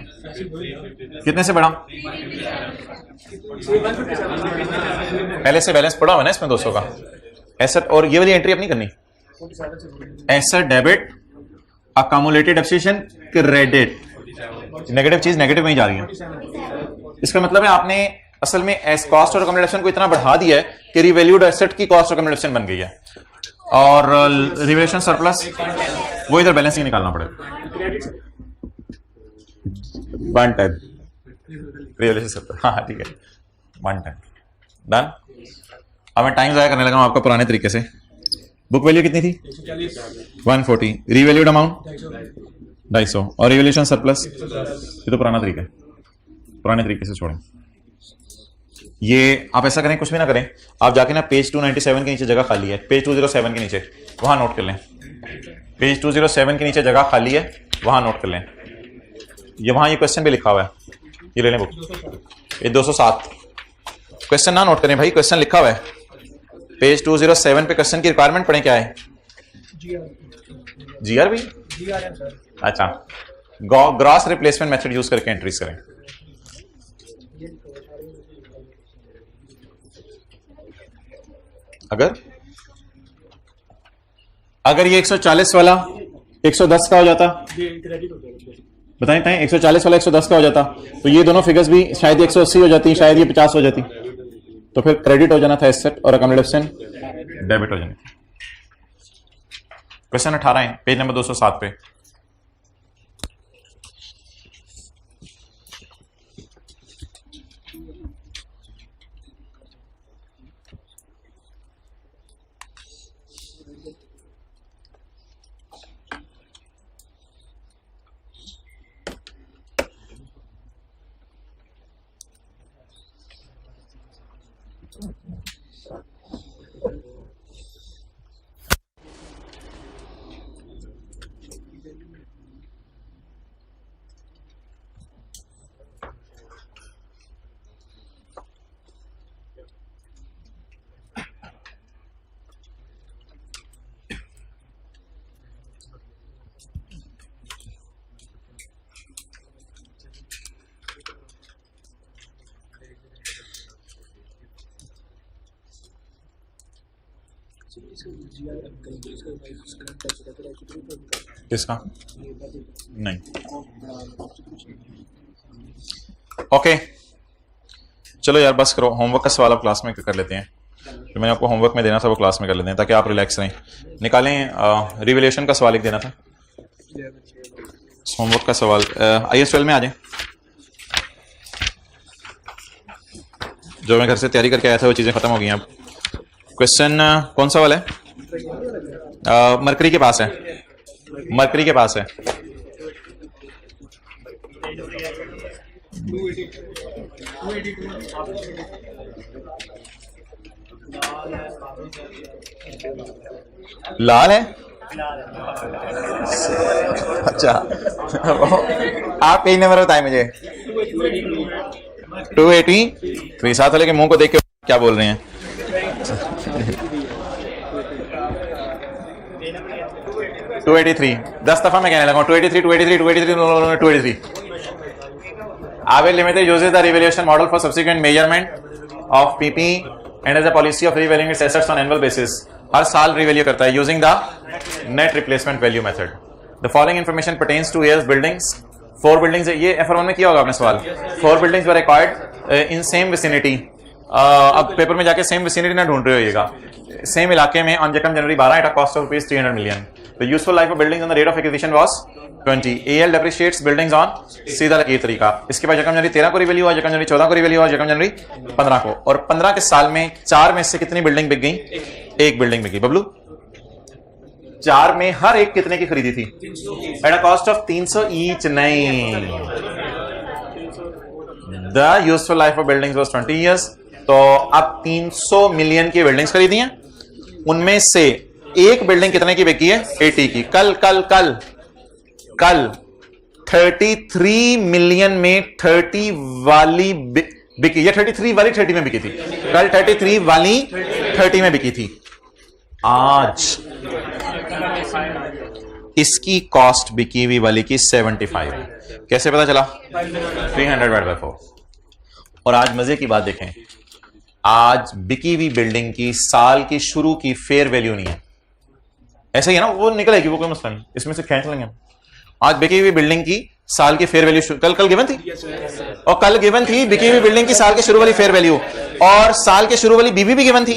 कितने से बढ़ा, पहले से बैलेंस पड़ा हुआ है ना इसमें 200 का एसेट, और ये वाली एंट्री अपनी करनी, asset debit, accumulated depreciation credit, negative चीज नेगेटिव में ही जा रही है। इसका मतलब है आपने असल में एस कॉस्ट और अकमुलेशन को इतना बढ़ा दिया है कि रिवैल्यूड एसेट की कॉस्ट और अकमुलेशन बन गई है, और रिवैल्यूएशन सरप्लस वो इधर बैलेंस ही निकालना पड़ेगा। वन टाइम रिवैल्यूएशन सरप्लस, हाँ ठीक है, वन टाइम डन। अब मैं टाइम जाया करने लगा हूं आपका पुराने तरीके से। बुक वैल्यू कितनी थी 140, रिवैल्यूड अमाउंट 250 और रिवैल्यूएशन सरप्लस, ये तो पुराना तरीका है, पुराने तरीके से छोड़ें। ये आप ऐसा करें, कुछ भी ना करें, आप जाके ना पेज 297 के नीचे जगह खाली है, पेज 207 के नीचे, वहां नोट कर लें, पेज 207 के नीचे जगह खाली है, वहां नोट कर लें। ये वहां ये क्वेश्चन भी लिखा हुआ है, ये ले लें बुक, ये 207 क्वेश्चन ना नोट करें भाई, क्वेश्चन लिखा हुआ है पेज 207 पे। क्वेश्चन की रिक्वायरमेंट पढ़ें क्या है, जीआर भी, अच्छा, ग्रॉस रिप्लेसमेंट मेथड यूज करके एंट्रीज करें। अगर ये 140 वाला 110 का हो जाता, बताएं 140 वाला 110 का हो जाता, तो ये दोनों फिगर्स भी शायद 180 हो जाती, शायद ये 50 हो जाती, तो फिर क्रेडिट हो जाना था एसेट और अकमुलेशन डेबिट हो जानी थी। क्वेश्चन 18 है पेज नंबर 207 पे। किसका? नहीं। ओके चलो यार बस करो, होमवर्क का सवाल आप क्लास में कर लेते हैं। जो मैंने आपको होमवर्क में देना था वो क्लास में कर लेते हैं ताकि आप रिलैक्स रहें। निकालें रिवलेशन का सवाल एक देना था, होमवर्क का सवाल। IAS 12 में आ जाए, जो मैं घर से तैयारी करके आया था वो चीज़ें खत्म हो गई हैं अब। क्वेश्चन कौन सा वाला है? मरकरी के पास है, मरकरी के पास है। लाल है, अच्छा आप पेज नंबर बताए मुझे। 283 साथ वाले के मुंह को देख के क्या बोल रहे हैं? 283 10 दफा मैं कहने लगा 283 Abel Limited uses the revaluation model for subsequent measurement of PP and has a policy of revaluing its assets on annual basis. हर साल रिवैल्यू करता है using the net replacement value method. The following information pertains to AS buildings. 4 buildings, ये FR1 में किया होगा आपने सवाल। 4 buildings were acquired in same vicinity. अब पेपर में जाके सेम विसिनिटी ना ढूंढ रहे होइएगा। सेम इलाके में on January 12 at a cost of ₹300 million. The useful life of buildings and the rate of acquisition was 20. AL depreciates buildings on सीधा ये तरीका। इसके बाद January 13 को रिवैल्यू हुआ, January 14 को रिवैल्यू हुआ, January 15 को, और 15 के साल में 4 में से कितनी बिल्डिंग बिक गई? एक बिल्डिंग बिक गई। बबलू 4 में हर एक कितने की खरीदी थी? At a cost of 300 each. नहीं, the useful life of buildings was 20 years। तो अब 300 मिलियन की बिल्डिंग्स खरीदी हैं, उनमें से एक बिल्डिंग कितने की बिकी है? 80 की। कल कल कल कल 33 मिलियन में 30 वाली बिकी, या 33 वाली 30 में बिकी थी। कल 33 वाली 30 में बिकी थी। आज इसकी कॉस्ट बिकी हुई वाली की 75 है। कैसे पता चला? 300/4। और आज मजे की बात देखें, आज बिकी हुई बिल्डिंग की साल की शुरू की फेयर वैल्यू नहीं है। ऐसा ही है ना, वो निकलेगी, वो कोई मसला नहीं, इसमें से खींच लेंगे। आज बिकी हुई बिल्डिंग की साल की फेयर वैल्यू कल गिवन थी, और कल गिवन थी बिकी हुई बिल्डिंग की साल के शुरू वाली फेयर वैल्यू, और साल के शुरू वाली बीबी भी गिवन थी।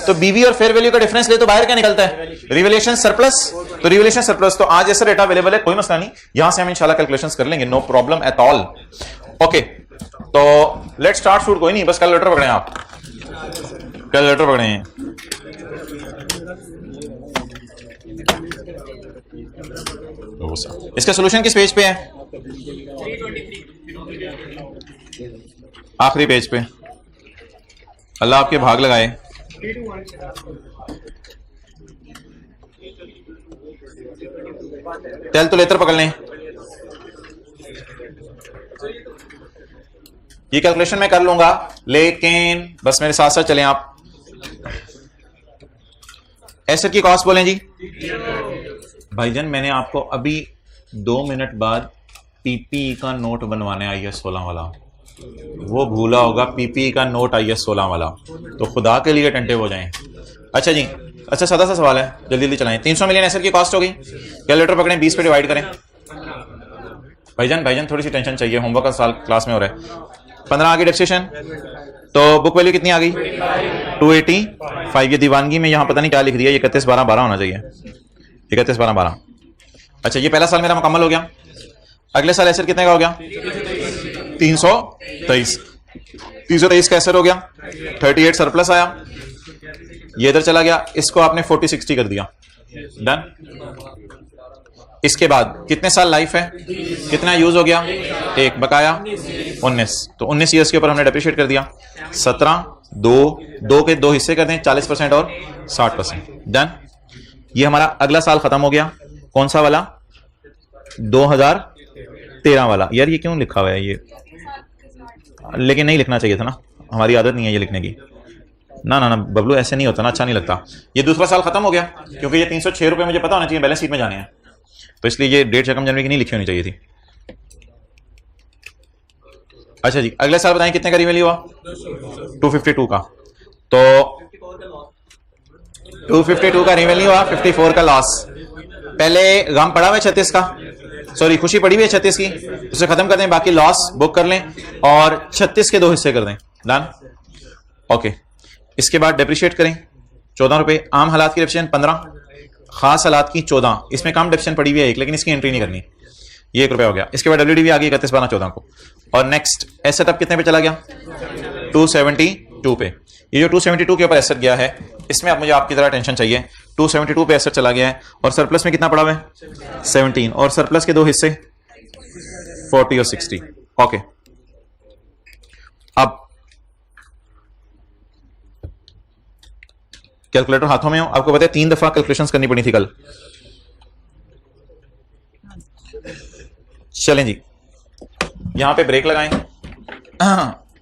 तो बीबी और फेयर वैल्यू का डिफरेंस ले तो बाहर क्या निकलता है? Revaluation surplus. तो रिवैल्यूएशन सरप्लस, तो आज ऐसा डेटा अवेलेबल है, कोई मसला नहीं, यहां से हम इंशाल्लाह कैलकुलेशंस कर लेंगे, no problem at all. Okay, तो लेट्स स्टार्ट शूट। कोई नहीं, बस कैलकुलेटर पकड़े आप, कैलकुलेटर पकड़े हैं। इसका सॉल्यूशन किस पेज पे है? आखिरी पेज पे। अल्लाह आपके भाग लगाए। तेल तो लेतर पकड़ लें। ये कैलकुलेशन मैं कर लूंगा, लेकिन बस मेरे साथ साथ चलें आप। एसेट की कॉस्ट बोलें जी। भाईजान मैंने आपको अभी 2 मिनट बाद पीपीई का नोट बनवाने IAS 16 वाला, वो भूला होगा पीपीई का नोट IAS 16 वाला, तो खुदा के लिए अटेंटिव हो जाएं। अच्छा जी, अच्छा सादा सा सवाल है, जल्दी जल्दी चलाएं। 300 मिलियन एसेट की कॉस्ट होगी, कैलकुलेटर पकड़ें, 20 पे डिवाइड करें। भाईजान थोड़ी सी टेंशन चाहिए, होमवर्क का साल क्लास में हो रहा है। 15 आ गई डेप्रिसिएशन, तो बुक वैल्यू कितनी आ गई? 285। ये दीवानगी में यहाँ पता नहीं क्या लिख दिया, 31/12/12 होना चाहिए, 31/12/12। अच्छा, ये पहला साल मेरा मुकम्मल हो गया। अगले साल एसेट कितने का हो गया? 323। 323 का एसेट हो गया, 38 सरप्लस आया, ये इधर चला गया, इसको आपने 40/60 कर दिया, डन। इसके बाद कितने साल लाइफ है, कितना यूज हो गया? 1 बकाया 19, तो 19 ईयर्स के ऊपर हमने डेप्रिशिएट कर दिया। 17 2 के 2 हिस्से कर दें, 40% और 60%, डन। ये हमारा अगला साल खत्म हो गया। कौन सा वाला? 2013 वाला। यार ये क्यों लिखा हुआ है ये? लेकिन नहीं लिखना चाहिए था ना, हमारी आदत नहीं है ये लिखने की। ना ना ना बबलू, ऐसे नहीं होता ना, अच्छा नहीं लगता। ये दूसरा साल खत्म हो गया, क्योंकि ये 306 रुपए मुझे पता होना चाहिए, बैलेंस शीट में जाने हैं, तो इसलिए ये डेट रकम जनवरी की नहीं लिखी होनी चाहिए थी। अच्छा जी, अगले साल बताएं कितने का रिवैल्यू हुआ? 252 का। तो 252 का रिवेन्यू हुआ, 54 का लॉस। पहले गम पड़ा हुआ है 36 का, सॉरी खुशी पड़ी हुई है 36 की, उसे खत्म कर दें, बाकी लॉस बुक कर लें और 36 के 2 हिस्से कर दें। Done, okay. इसके बाद डेप्रिशिएट करें 14 रुपए, आम हालात की डेप्रिशिएशन 15, खास हालात की 14, इसमें कम डेप्रिशिएशन पड़ी हुई है 1, लेकिन इसकी एंट्री नहीं करनी, ये 1 रुपया हो गया। इसके बाद WDV आ गई 31 12 14 को, और नेक्स्ट एसेट अब कितने पे चला गया, 272 पे। ये जो 272 के ऊपर एसेट गया है, इसमें अब मुझे आपकी तरह टेंशन चाहिए। 272 पे एसेट चला गया है और सरप्लस में कितना पड़ा हुआ है, 17, और सरप्लस के 2 हिस्से 40 और 60। ओके, अब कैलकुलेटर हाथों में हो, आपको पता है 3 दफा कैलकुलेशंस करनी पड़ी थी कल। चलें जी, यहां पे ब्रेक लगाएं,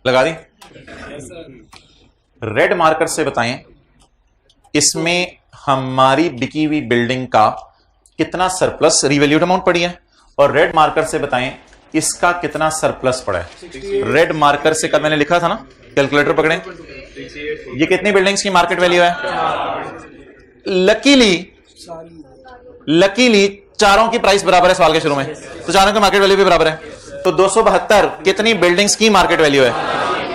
लगा दी। रेड मार्कर से बताएं इसमें हमारी बिकी हुई बिल्डिंग का कितना सरप्लस रिवैल्यूड अमाउंट पड़ी है, और रेड मार्कर से बताएं इसका कितना सरप्लस पड़ा है। रेड मार्कर से कल मैंने लिखा था ना, कैलकुलेटर पकड़ें, ये कितनी बिल्डिंग्स की मार्केट वैल्यू है। लकीली चारों की प्राइस बराबर है सवाल के शुरू में, तो चारों की मार्केट वैल्यू भी बराबर है। तो 272 कितनी बिल्डिंग्स की मार्केट वैल्यू है,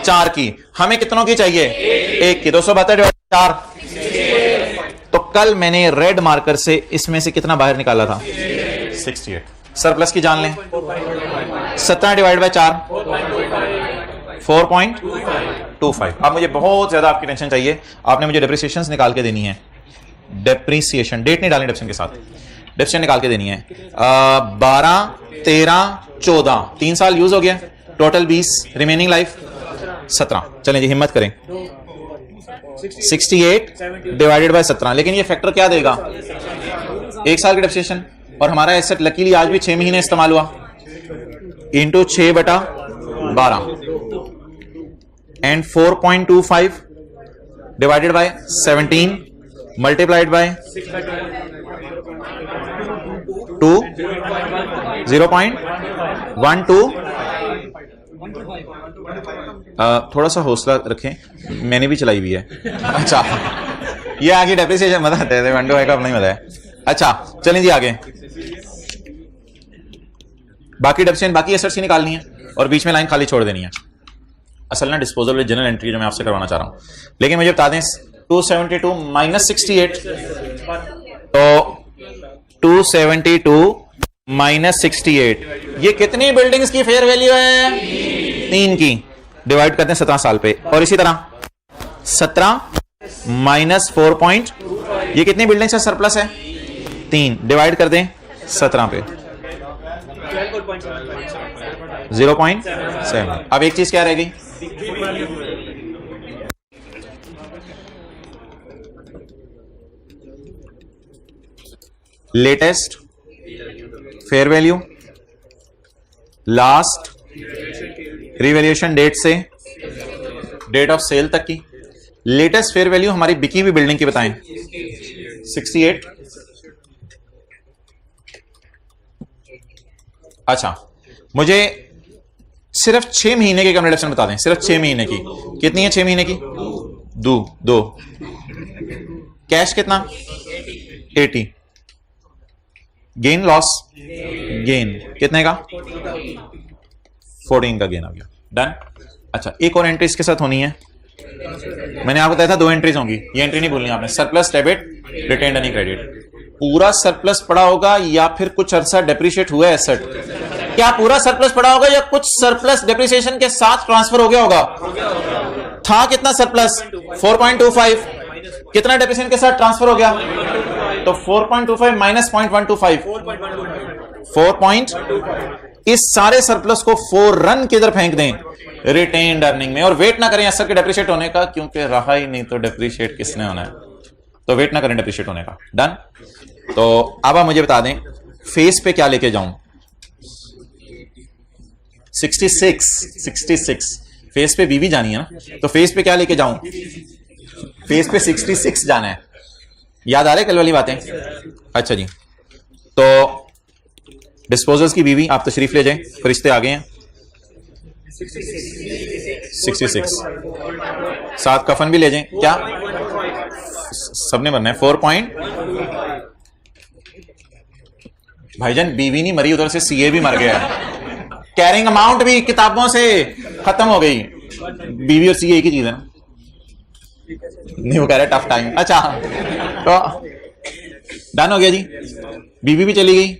4 की। हमें कितनों की चाहिए, 1 की। 272 4। तो कल मैंने रेड मार्कर से इसमें से कितना बाहर निकाला था, 68। सरप्लस की जान लें, 17 डिवाइड बाय 4 4.25। अब मुझे बहुत ज्यादा आपकी टेंशन चाहिए, आपने मुझे डेप्रिसिएशन निकाल के देनी है। डेप्रिसिएशन डेट नहीं डालनी डेप्रिसिएशन के साथ, डेप्रिसिएशन निकाल के देनी है। 12 13 14 3 साल यूज हो गया, टोटल 20, रिमेनिंग लाइफ 17। चलें जी, हिम्मत करें, 68 डिवाइडेड बाय 17। लेकिन ये फैक्टर क्या देगा, 1 साल की डेप्रिसिएशन, और हमारा एसेट लकीली आज भी 6 महीने इस्तेमाल हुआ, into 6/12 and 4.25 divided by 17 multiplied by 2 0.12। थोड़ा सा हौसला रखें, मैंने भी चलाई हुई है। अच्छा, ये आगे डेप्रिसिएशन मजा आता है, 1 2 का अपना ही मजा है। अच्छा चलें जी आगे, बाकी डेप्रिसिएशन बाकी एसेट्स की निकालनी है और बीच में लाइन खाली छोड़ देनी है। असल ना डिस्पोजल जनरल एंट्री जो मैं आपसे करवाना चाह रहा हूं, लेकिन मुझे बता दें 272 माइनस 68, तो 272 माइनस 68 ये कितनी बिल्डिंग्स की फेयर वैल्यू है, 3 की। डिवाइड करते हैं 17 साल पे, और इसी तरह 17 माइनस 4 ये कितनी बिल्डिंग्स का सरप्लस है, 3। डिवाइड कर दें 17 पे 0.7। अब एक चीज क्या रहेगी, latest fair value last revaluation date से डेट ऑफ सेल तक की। लेटेस्ट फेयर वैल्यू हमारी बिकी हुई बिल्डिंग की बताएं, 68। अच्छा, मुझे सिर्फ 6 महीने की कंप्लीशन बता दें, सिर्फ 6 महीने की। कितनी है 6 महीने की, 2। कैश कितना, 80। गेन लॉस, गेन कितने का, 14 का गेन आ गया। डन। अच्छा, एक और एंट्री इसके साथ होनी है, मैंने आपको बताया था 2 एंट्रीज होंगी, ये एंट्री नहीं भूलनी आपने। Surplus debit, retained earning credit. पूरा सरप्लस पड़ा होगा या फिर कुछ अरसा डेप्रिशिएट हुआ एसेट, क्या पूरा सरप्लस पड़ा होगा या कुछ सरप्लस डेप्रिसिएशन के साथ ट्रांसफर हो गया होगा। था कितना सरप्लस, 4.25, कितना डेप्रिसिएशन के साथ ट्रांसफर हो गया, तो 4.25 माइनस 0.125 4. इस सारे सरप्लस को फौरन किधर फेंक दें, रिटेन्ड अर्निंग में, और वेट ना करें एसेट के डेप्रिशिएट होने का, क्योंकि रहा ही नहीं तो डेप्रिशिएट किसने होना है, तो वेट ना करें डेप्रिशिएट होने का। डन। तो अब आप मुझे बता दें फेस पे क्या लेके जाऊं, 66 फेस पे बीवी जानी है ना, तो फेस पे क्या लेके जाऊं, फेस पे 66 जाना है। याद आ रहे कल वाली बातें। अच्छा जी, तो डिस्पोजल्स की बीवी आप तशरीफ ले जाएं, फरिश्ते आ गए हैं। 66 साथ कफन भी ले जाएं, क्या सबने भरना है 4 पॉइंट। भाईजान बीवी नहीं मरी, उधर से सीए भी मर गया। कैरिंग अमाउंट भी किताबों से खत्म हो गई। बीवी और सीए एक ही चीज है ना? नहीं, वो कह रहे टफ टाइम। अच्छा तो डन हो गया जी। बीवी भी चली गई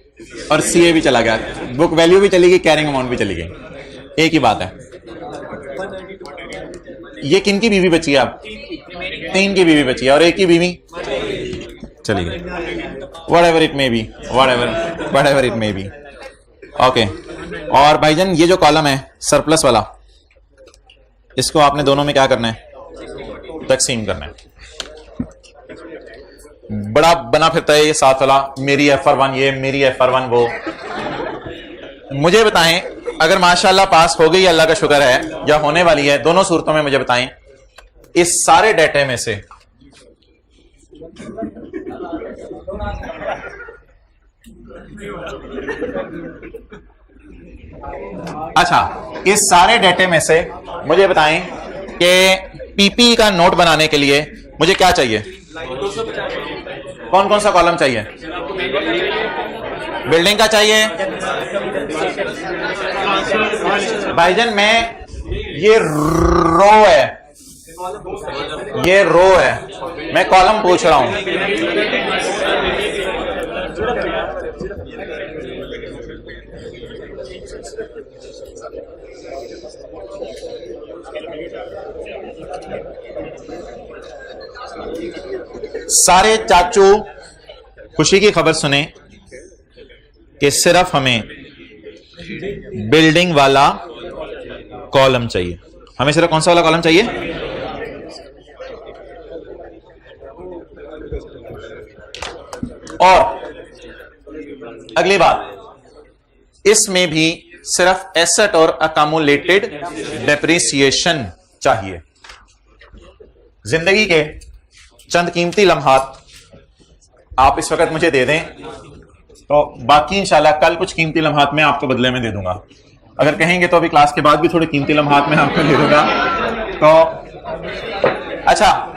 और सीए भी चला गया, बुक वैल्यू भी चली गई, कैरिंग अमाउंट भी चली गई। एक ही बात है। ये किन की बीवी बची है? आप 3 की बीवी बची है और 1 की बीवी चली गई। Whatever it may be, whatever it may be. Okay. और भाईजान ये जो कॉलम है सरप्लस वाला, इसको आपने दोनों में क्या करना है? तकसीम करना है। बड़ा बना फिरता है ये 7 वाला, मेरी FR1 ये, मेरी FR1 वो। मुझे बताएं, अगर माशाल्लाह पास हो गई, अल्लाह का शुक्र है, या होने वाली है, दोनों सूरतों में मुझे बताएं इस सारे डेटे में से अच्छा, इस सारे डेटे में से मुझे बताएं कि पीपी का नोट बनाने के लिए मुझे क्या चाहिए? कौन कौन सा कॉलम चाहिए? बिल्डिंग का चाहिए भाईजान। मैं ये रो है, ये रो है, मैं कॉलम पूछ रहा हूं। सारे चाचू खुशी की खबर सुने कि सिर्फ हमें बिल्डिंग वाला कॉलम चाहिए। हमें सिर्फ कौन सा वाला कॉलम चाहिए? और अगली बात, इसमें भी सिर्फ एसेट और अकामुलेटेड डेप्रिसिएशन चाहिए। जिंदगी के चंद कीमती लम्हात आप इस वक्त मुझे दे दें, तो बाकी इंशाल्लाह कल कुछ कीमती लम्हात मैं आपको बदले में दे दूंगा। अगर कहेंगे तो अभी क्लास के बाद भी थोड़े कीमती लम्हात मैं आपको दे दूंगा। तो अच्छा,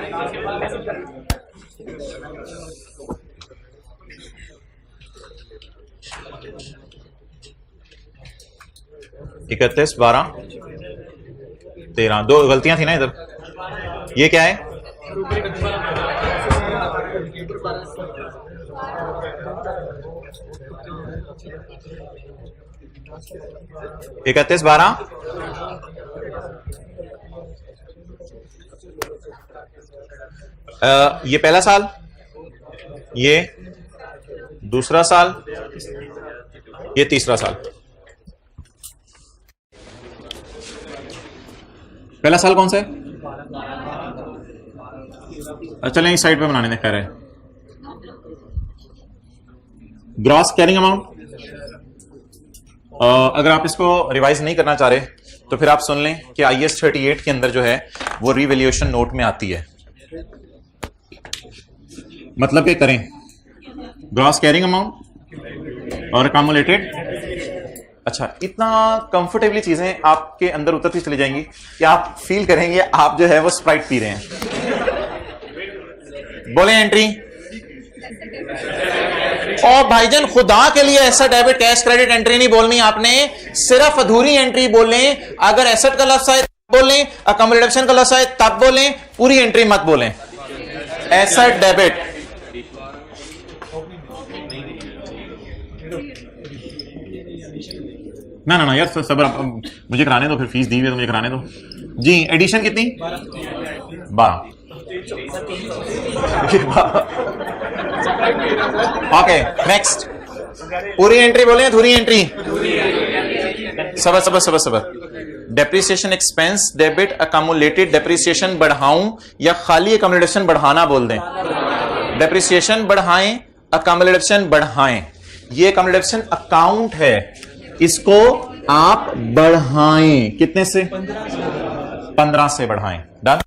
इकतीस 12 13, 2 गलतियां थी ना इधर। ये क्या है? 31 12 ये पहला साल, ये दूसरा साल, ये तीसरा साल। पहला साल कौन सा है? चलें इस साइड पे बनाने दें। कह रहे ग्रॉस कैरिंग अमाउंट। अगर आप इसको रिवाइज नहीं करना चाह रहे तो फिर आप सुन लें कि IS 38 के अंदर जो है वो रिवैल्यूएशन नोट में आती है। मतलब क्या करें? ग्रॉस कैरिंग अमाउंट और अकामुलेटेड। अच्छा, इतना कंफर्टेबली चीजें आपके अंदर उतरती चली जाएंगी कि आप फील करेंगे आप जो है वो स्प्राइट पी रहे हैं। बोले एंट्री। और भाईजान खुदा के लिए ऐसा डेबिट कैश क्रेडिट एंट्री नहीं बोलनी आपने, सिर्फ अधूरी एंट्री बोलें। अगर एसेट का लफ्ज आए तब बोलें, अकोमोडेशन का लफ्ज आए तब बोलें, पूरी एंट्री मत बोलें। Asset debit. ना ना ना यार सबर, मुझे कराने दो, फिर फीस दी हुई है तो मुझे कराने दो जी। एडिशन कितनी? 12। Okay next. पूरी एंट्री बोले अधूरी एंट्री? सबर सबर सबर सबर। Depreciation expense debit accumulated depreciation बढ़ाऊं या खाली अकामुलेशन बढ़ाना बोल दें? डेप्रिसिएशन बढ़ाएं, अकामुलेशन बढ़ाएं। ये अकामुलेशन अकाउंट है, इसको आप बढ़ाएं। कितने से? 15 से बढ़ाएं। डन।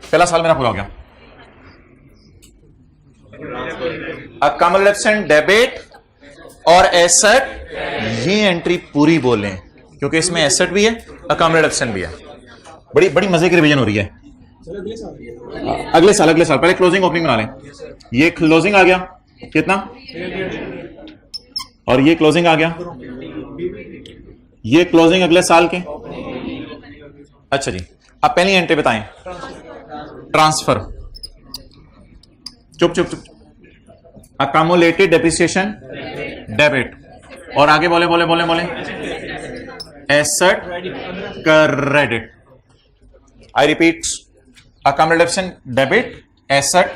पहला साल मेरा पूरा हो गया। अकामुलेशन डेबिट और एसेट, ये एंट्री पूरी बोलें क्योंकि इसमें एसेट भी है अकामुलेशन भी है। बड़ी बड़ी मजे की रिवीजन हो रही है। अगले साल पहले क्लोजिंग ओपनिंग बना लें। ये क्लोजिंग आ गया कितना, और ये क्लोजिंग आ गया, ये क्लोजिंग अगले साल के। अच्छा जी, अब पहली एंट्री बताएं, ट्रांसफर। चुप चुप चुप। अकामुलेटेड डेप्रिसिएशन डेबिट, और आगे बोले बोले बोले बोले asset credit. I repeat, accumulation debit, asset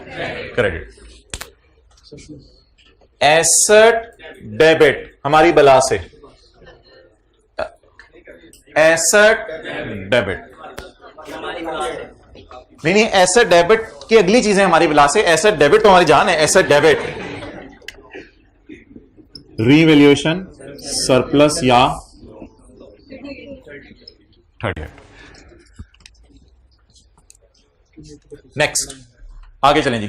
credit. Asset debit हमारी बला से, एसेट डेबिट नहीं, एसेट डेबिट की अगली चीजें हमारी बला से। एसेट डेबिट तो हमारी जान है। एसेट डेबिट रीवैल्यूएशन, सरप्लस या थर्ड। नेक्स्ट आगे चलें जी।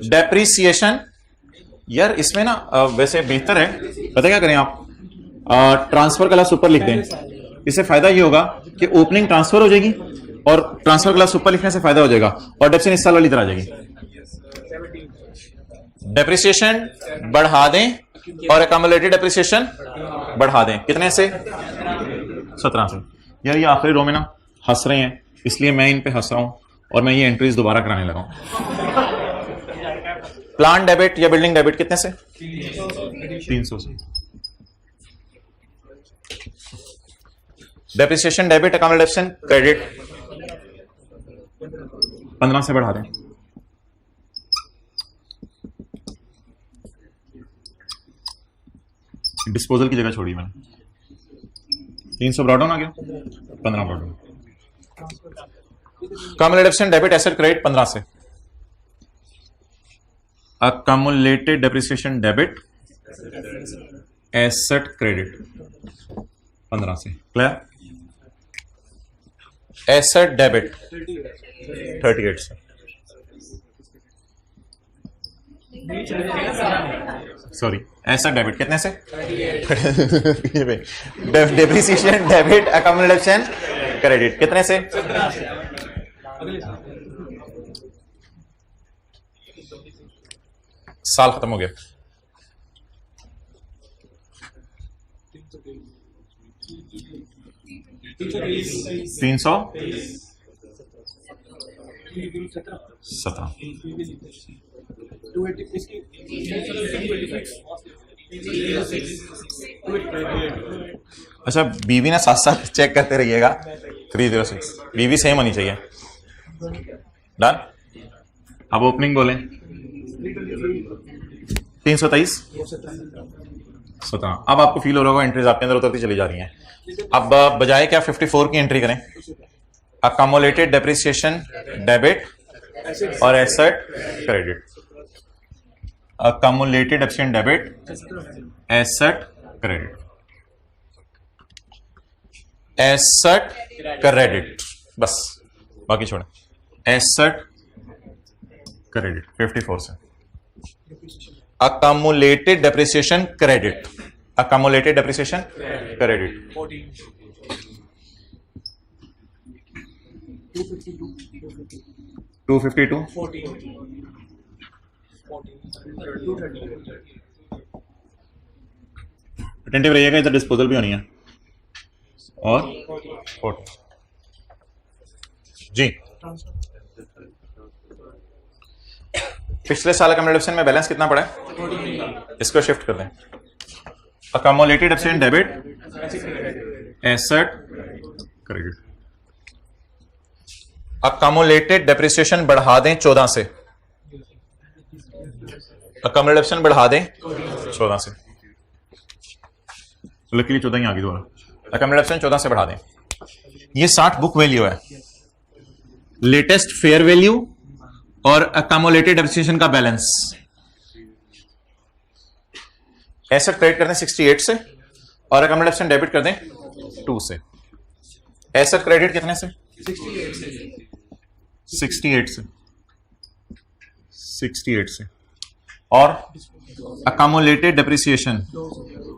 डेप्रिसिएशन, यार इसमें ना वैसे बेहतर है, पता क्या करें आप, ट्रांसफर का लफ्ज ऊपर लिख दें। इससे फायदा ये होगा कि ओपनिंग ट्रांसफर हो जाएगी और ट्रांसफर का लफ्ज ऊपर लिखने से फायदा हो जाएगा, और डेप्रिसिएशन इस साल वाली तरह आ जाएगी। डेप्रिसिएशन बढ़ा दें और अकामुलेटेड डेप्रिसिएशन बढ़ा दें। कितने से? 17 से। यार ये आखिरी रो में ना हंस रहे हैं, इसलिए मैं इन पे हंस रहा हूं और मैं ये एंट्रीज दोबारा कराने लगा हूं। प्लांट डेबिट या बिल्डिंग डेबिट कितने से? 300 से। डेप्रिसिएशन डेबिट, अकामुलेशन क्रेडिट 15 से बढ़ा दें। डिस्पोजल की जगह छोड़ी मैंने। 300 ब्रॉड डाउन आ गया, 15 brought down. Accumulation debit, asset credit 15 से। Accumulated depreciation debit, asset credit 15 से। क्लियर? एसेट डेबिट 38 से। सॉरी, एसेट डेबिट कितने से? डेप्रिसिएशन डेबिट, अकामुलेशन क्रेडिट कितने से? साल खत्म हो गया। तीन सौ 17। अच्छा, बीवी ना साथ साथ चेक करते रहिएगा। 306 बीवी सेम होनी चाहिए। डन। अब ओपनिंग बोलें। 323 17। अब आपको फील हो रहा होगा एंट्रीज आपके अंदर उतरती चली जा रही हैं। अब बजाय क्या 54 की एंट्री करें, अकामुलेटेड डेप्रिसिएशन डेबिट और asset credit. Accumulated depreciation debit, asset credit, asset credit, बस बाकी छोड़ें। एसेट क्रेडिट 54 से। Accumulated depreciation credit, accumulated depreciation credit 252 attentive रहिएगा, इधर डिस्पोजल भी होनी है। और 40 जी। पिछले साल अकामुलेशन में बैलेंस कितना पड़ा है? इसको शिफ्ट कर दें। Accumulated depreciation debit, asset credit. Accumulated depreciation बढ़ा दें 14 से। अकामुलेटेड डेप्रिसिएशन बढ़ा दें 14 से। लकीली 14 ही आ गई दोबारा। अकामुलेटेड डेप्रिसिएशन 14 से बढ़ा दें। ये 60 बुक वैल्यू है, लेटेस्ट फेयर वैल्यू और अकामुलेटेड डेप्रिसिएशन का बैलेंस। एसेट क्रेडिट कर दें 68 से और अकामुलेटेड डेबिट कर दें 2 से। एसेट क्रेडिट कितने से? 68 से। 68 से। और अकामुलेटेड डेप्रिसिएशन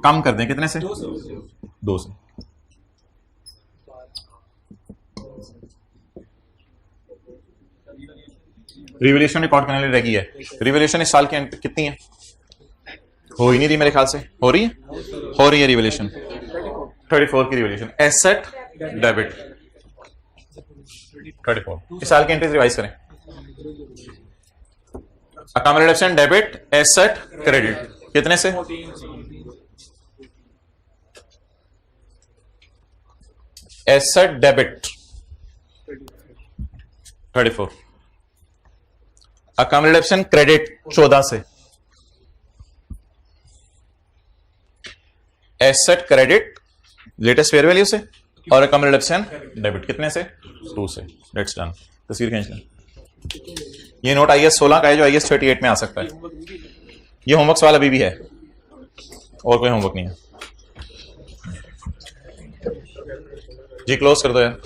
कम कर दें कितने से? 2 से। रिवोल्यूशन रिकॉर्ड करने रह गई है। रिवोल्यूशन इस साल की कितनी है? हो ही नहीं रही मेरे ख्याल से। हो रही है रिवोल्यूशन 34 की रिवोल्यूशन। एसेट डेबिट 34 इस साल की एंट्रीज रिवाइज करें। अकामोडेशन डेबिट एसेट क्रेडिट कितने से? एसेट डेबिट 34, अकामोडेशन क्रेडिट 14 से, asset credit latest fair value से, और अकामोडेशन डेबिट कितने से? 2 से। Let's done. तस्वीर खींच लें। ये नोट IS 16 का है जो IS 38 में आ सकता है। ये होमवर्क सवाल अभी भी है और कोई होमवर्क नहीं है जी। क्लोज कर दो यार।